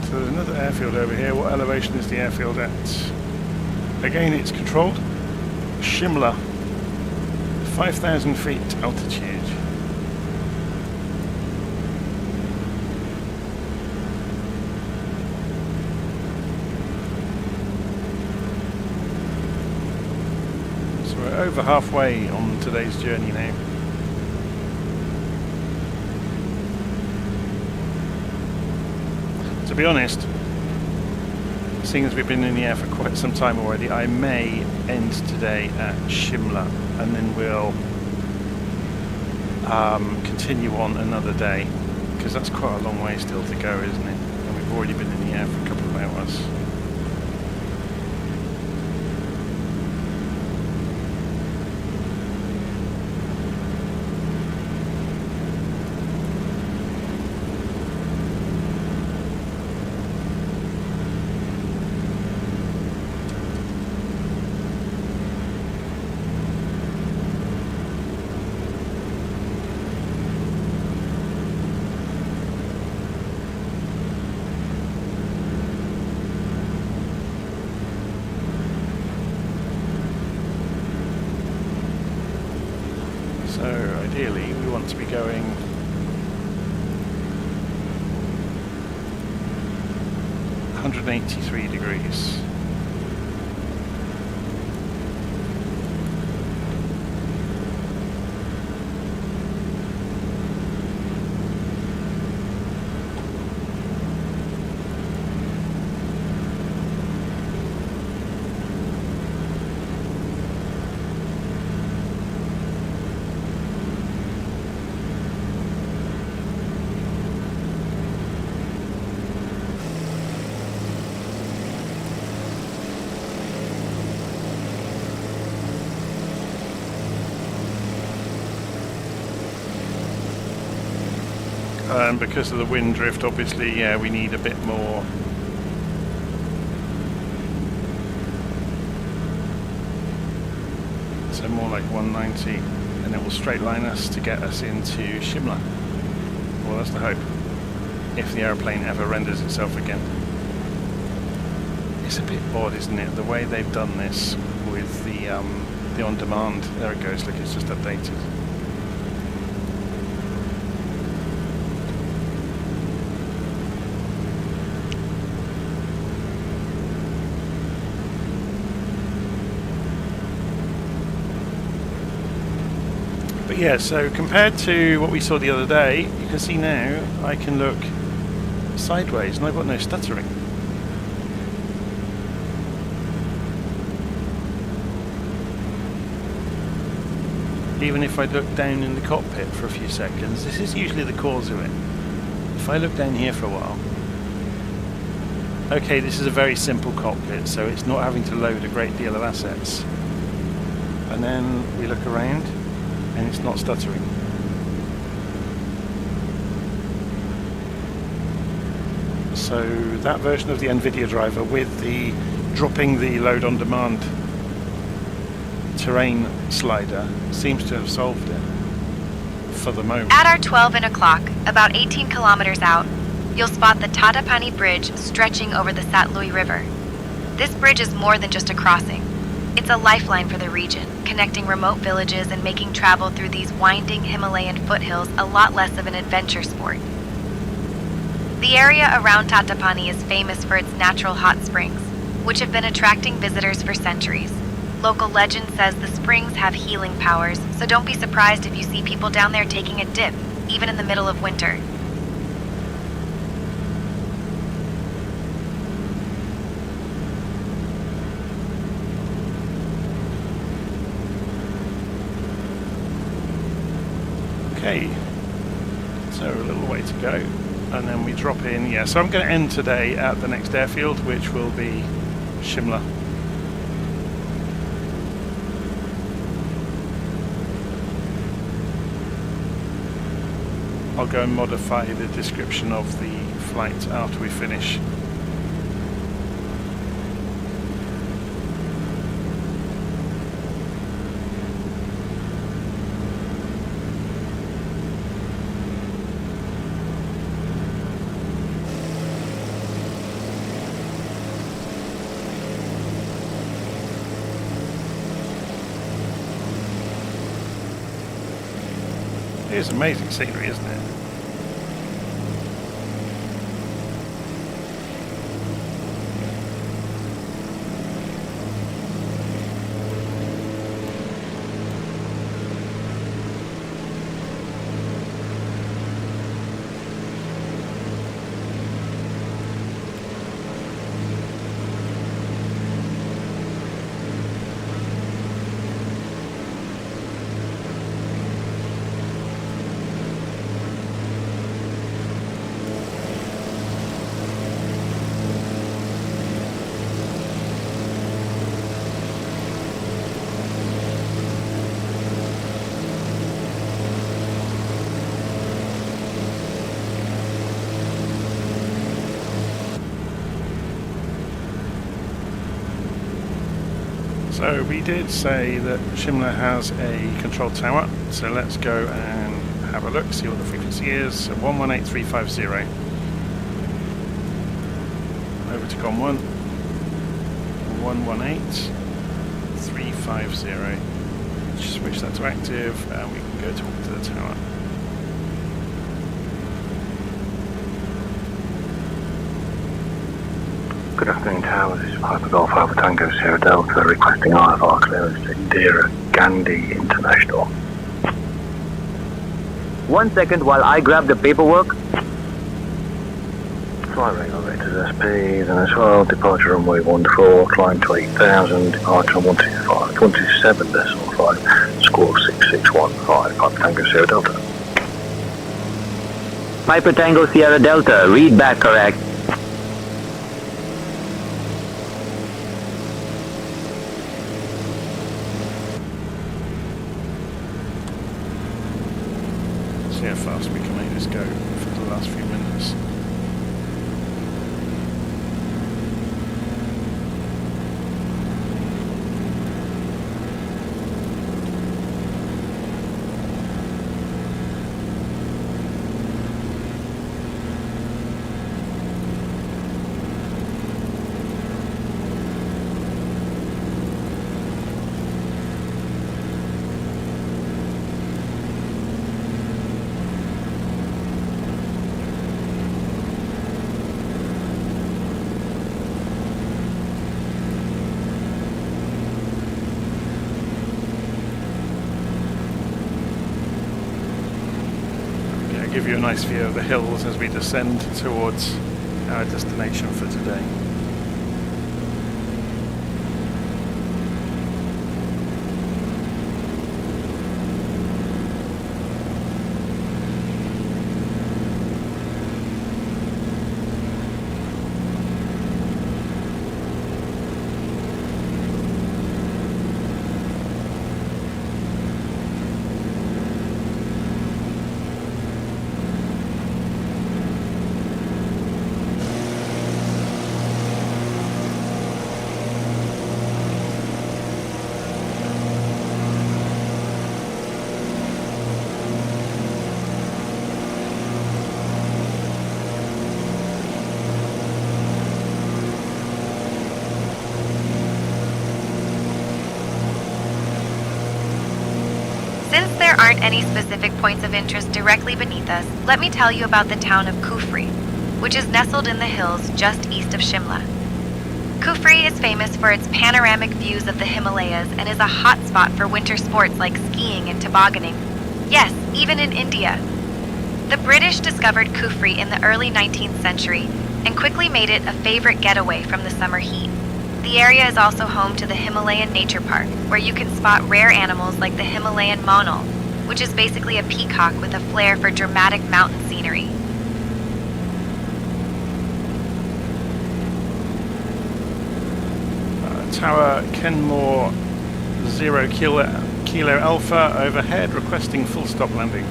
So there's another airfield over here. What elevation is the airfield at? Again, it's controlled. Shimla. 5,000 feet altitude. So we're over halfway on today's journey now. To be honest, seeing as we've been in the air for quite some time already, I may end today at Shimla, and then we'll continue on another day, because that's quite a long way still to go, isn't it? And we've already been in the air for a couple of hours. So ideally we want to be going (183 degrees). And because of the wind drift, obviously, yeah, we need a bit more. So more like 190, and it will straight line us to get us into Shimla. Well, that's the hope. if the aeroplane ever renders itself again. It's a bit odd, isn't it, the way they've done this with the on-demand. There it goes, look, it's just updated. But yeah, so compared to what we saw the other day, you can see now I can look sideways and I've got no stuttering. Even if I look down in the cockpit for a few seconds, this is usually the cause of it. If I look down here for a while, okay, this is a very simple cockpit, so it's not having to load a great deal of assets. And then we look around, and it's not stuttering. So that version of the NVIDIA driver with the dropping the load on demand terrain slider seems to have solved it for the moment. At our 12 o'clock, about 18 kilometers out, you'll spot the Tatapani Bridge stretching over the Satluj River. This bridge is more than just a crossing. It's a lifeline for the region, connecting remote villages and making travel through these winding Himalayan foothills a lot less of an adventure sport. The area around Tatapani is famous for its natural hot springs, which have been attracting visitors for centuries. Local legend says the springs have healing powers, so don't be surprised if you see people down there taking a dip, even in the middle of winter. Okay, so a little way to go, and then we drop in. Yeah, so I'm going to end today at the next airfield, which will be Shimla. I'll go and modify the description of the flight after we finish. It is amazing scenery, isn't it? So we did say that Shimla has a control tower, so let's go and have a look, see what the frequency is. So 118350. Over to COM 1. 118350. Just switch that to active and we can go talk to the tower. Good afternoon, Tower. This is Piper Golf Alpha Tango Sierra Delta requesting IFR clearance to Indira Gandhi International. 1 second while I grab the paperwork. Flight regulators SPs and as well, departure runway 14, climb to 8000, departure on 127.5, score 6615, Piper Tango Sierra Delta. Piper Tango Sierra Delta, read back correct. See how fast we can make this go for the last few minutes. give you a nice view of the hills as we descend towards our destination for today. Since there aren't any specific points of interest directly beneath us, let me tell you about the town of Kufri, which is nestled in the hills just east of Shimla. Kufri is famous for its panoramic views of the Himalayas and is a hot spot for winter sports like skiing and tobogganing. Yes, even in India. The British discovered Kufri in the early 19th century and quickly made it a favorite getaway from the summer heat. The area is also home to the Himalayan Nature Park, where you can spot rare animals like the Himalayan monal, which is basically a peacock with a flair for dramatic mountain scenery. Tower Kenmore 0 Kilo Alpha overhead, requesting full stop landing.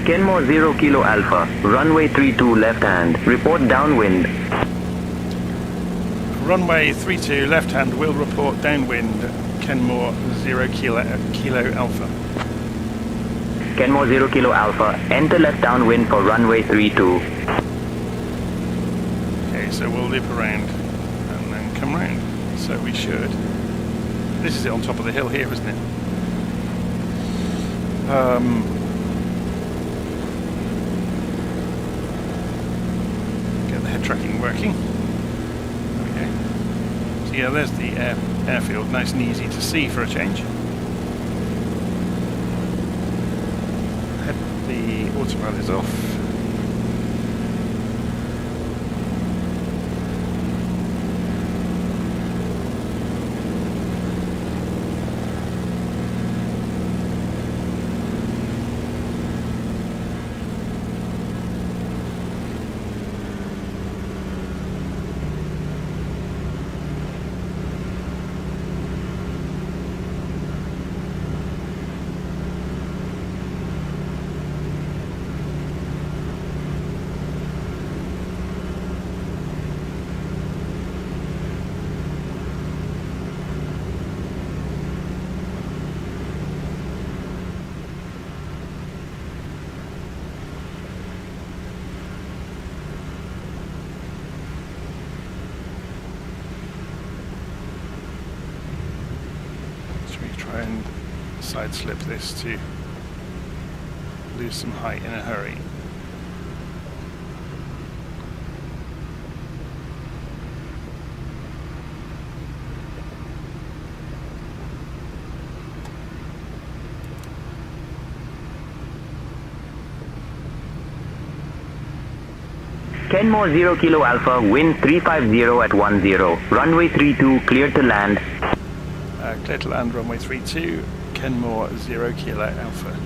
Kenmore 0 Kilo Alpha, runway 32 left hand, report downwind. Runway 32 left hand will report downwind, Kenmore 0 Kilo Alpha. Kenmore 0 Kilo Alpha, enter left downwind for runway 32. Okay, so we'll loop around and then come round. So we should. This is it on top of the hill here, isn't it? Get the head tracking working. There we go. So yeah, there's the airfield, nice and easy to see for a change. The autopilot is off. And side slip this to lose some height in a hurry. Kenmore 0 Kilo Alpha, wind 350 at 10, runway 32 cleared to land. Clear to land, runway 32, Kenmore 0 Kilo Alpha.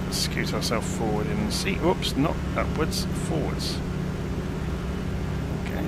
Let's scoot ourselves forward and see. Whoops, not upwards, forwards. Okay.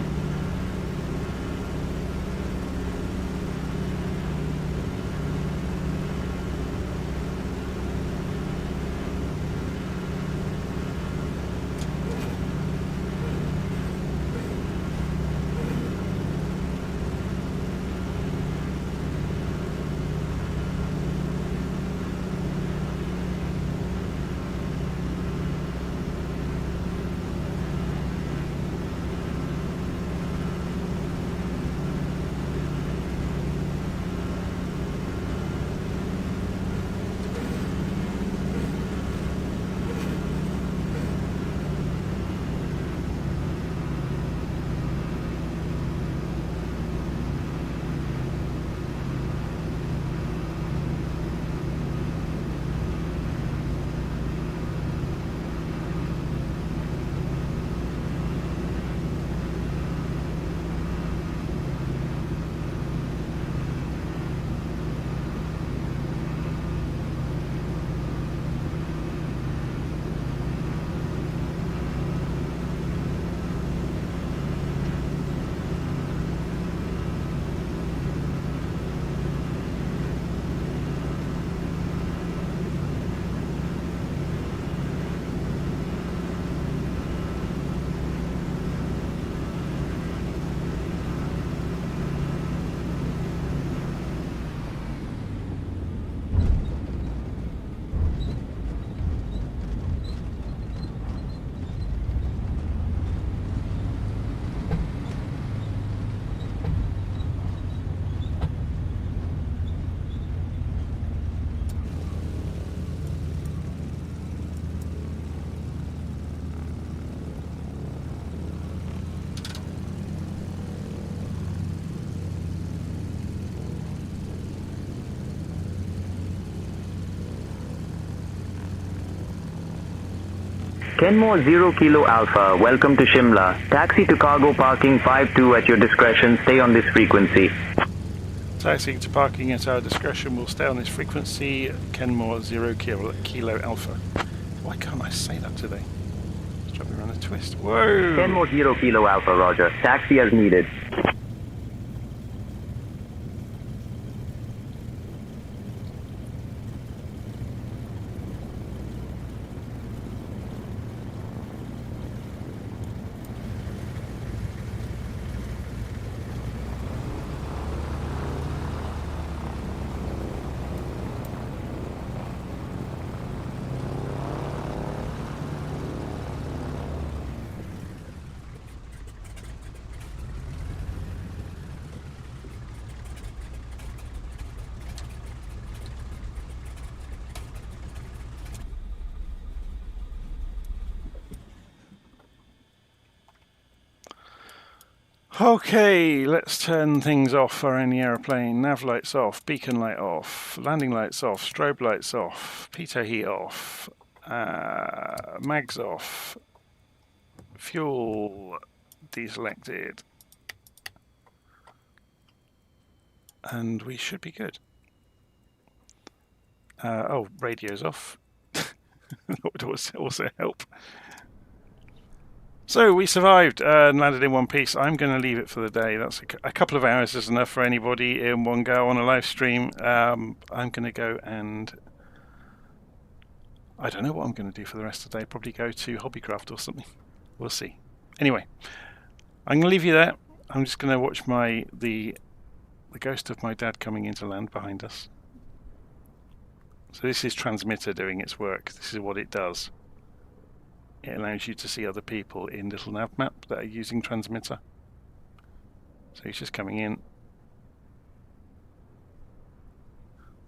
Kenmore 0 Kilo Alpha, welcome to Shimla. Taxi to cargo parking 52 at your discretion. Stay on this frequency. Taxi to parking at our discretion will stay on this frequency. Kenmore 0 Kilo Alpha. Why can't I say that today? It's driving around a twist. Whoa! Kenmore 0 Kilo Alpha, roger. Taxi as needed. Okay, let's turn things off for any aeroplane. Nav lights off, beacon light off, landing lights off, strobe lights off, pitot heat off, mags off, fuel deselected, and we should be good. Oh, radio's off. That would also help. So we survived and landed in one piece. I'm going to leave it for the day. That's a couple of hours is enough for anybody in one go on a live stream. I'm going to go and I don't know what I'm going to do for the rest of the day. Probably go to Hobbycraft or something. We'll see. Anyway, I'm going to leave you there. I'm just going to watch the ghost of my dad coming into land behind us. So this is transmitter doing its work. This is what it does. It allows you to see other people in LittleNavMap that are using transmitter. So he's just coming in.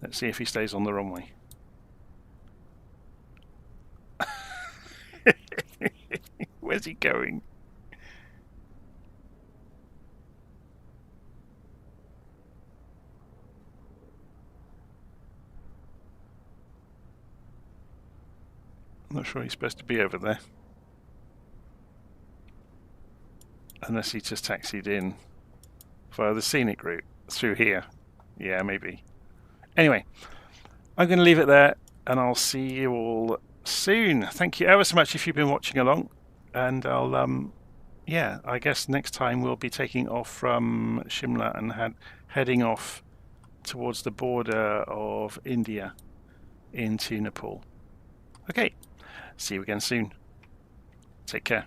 Let's see if he stays on the runway. Where's he going? I'm not sure he's supposed to be over there. Unless he just taxied in via the scenic route through here. Yeah, maybe. Anyway, I'm going to leave it there and I'll see you all soon. Thank you ever so much if you've been watching along. And I'll, yeah, I guess next time we'll be taking off from Shimla and heading off towards the border of India into Nepal. Okay. See you again soon. Take care.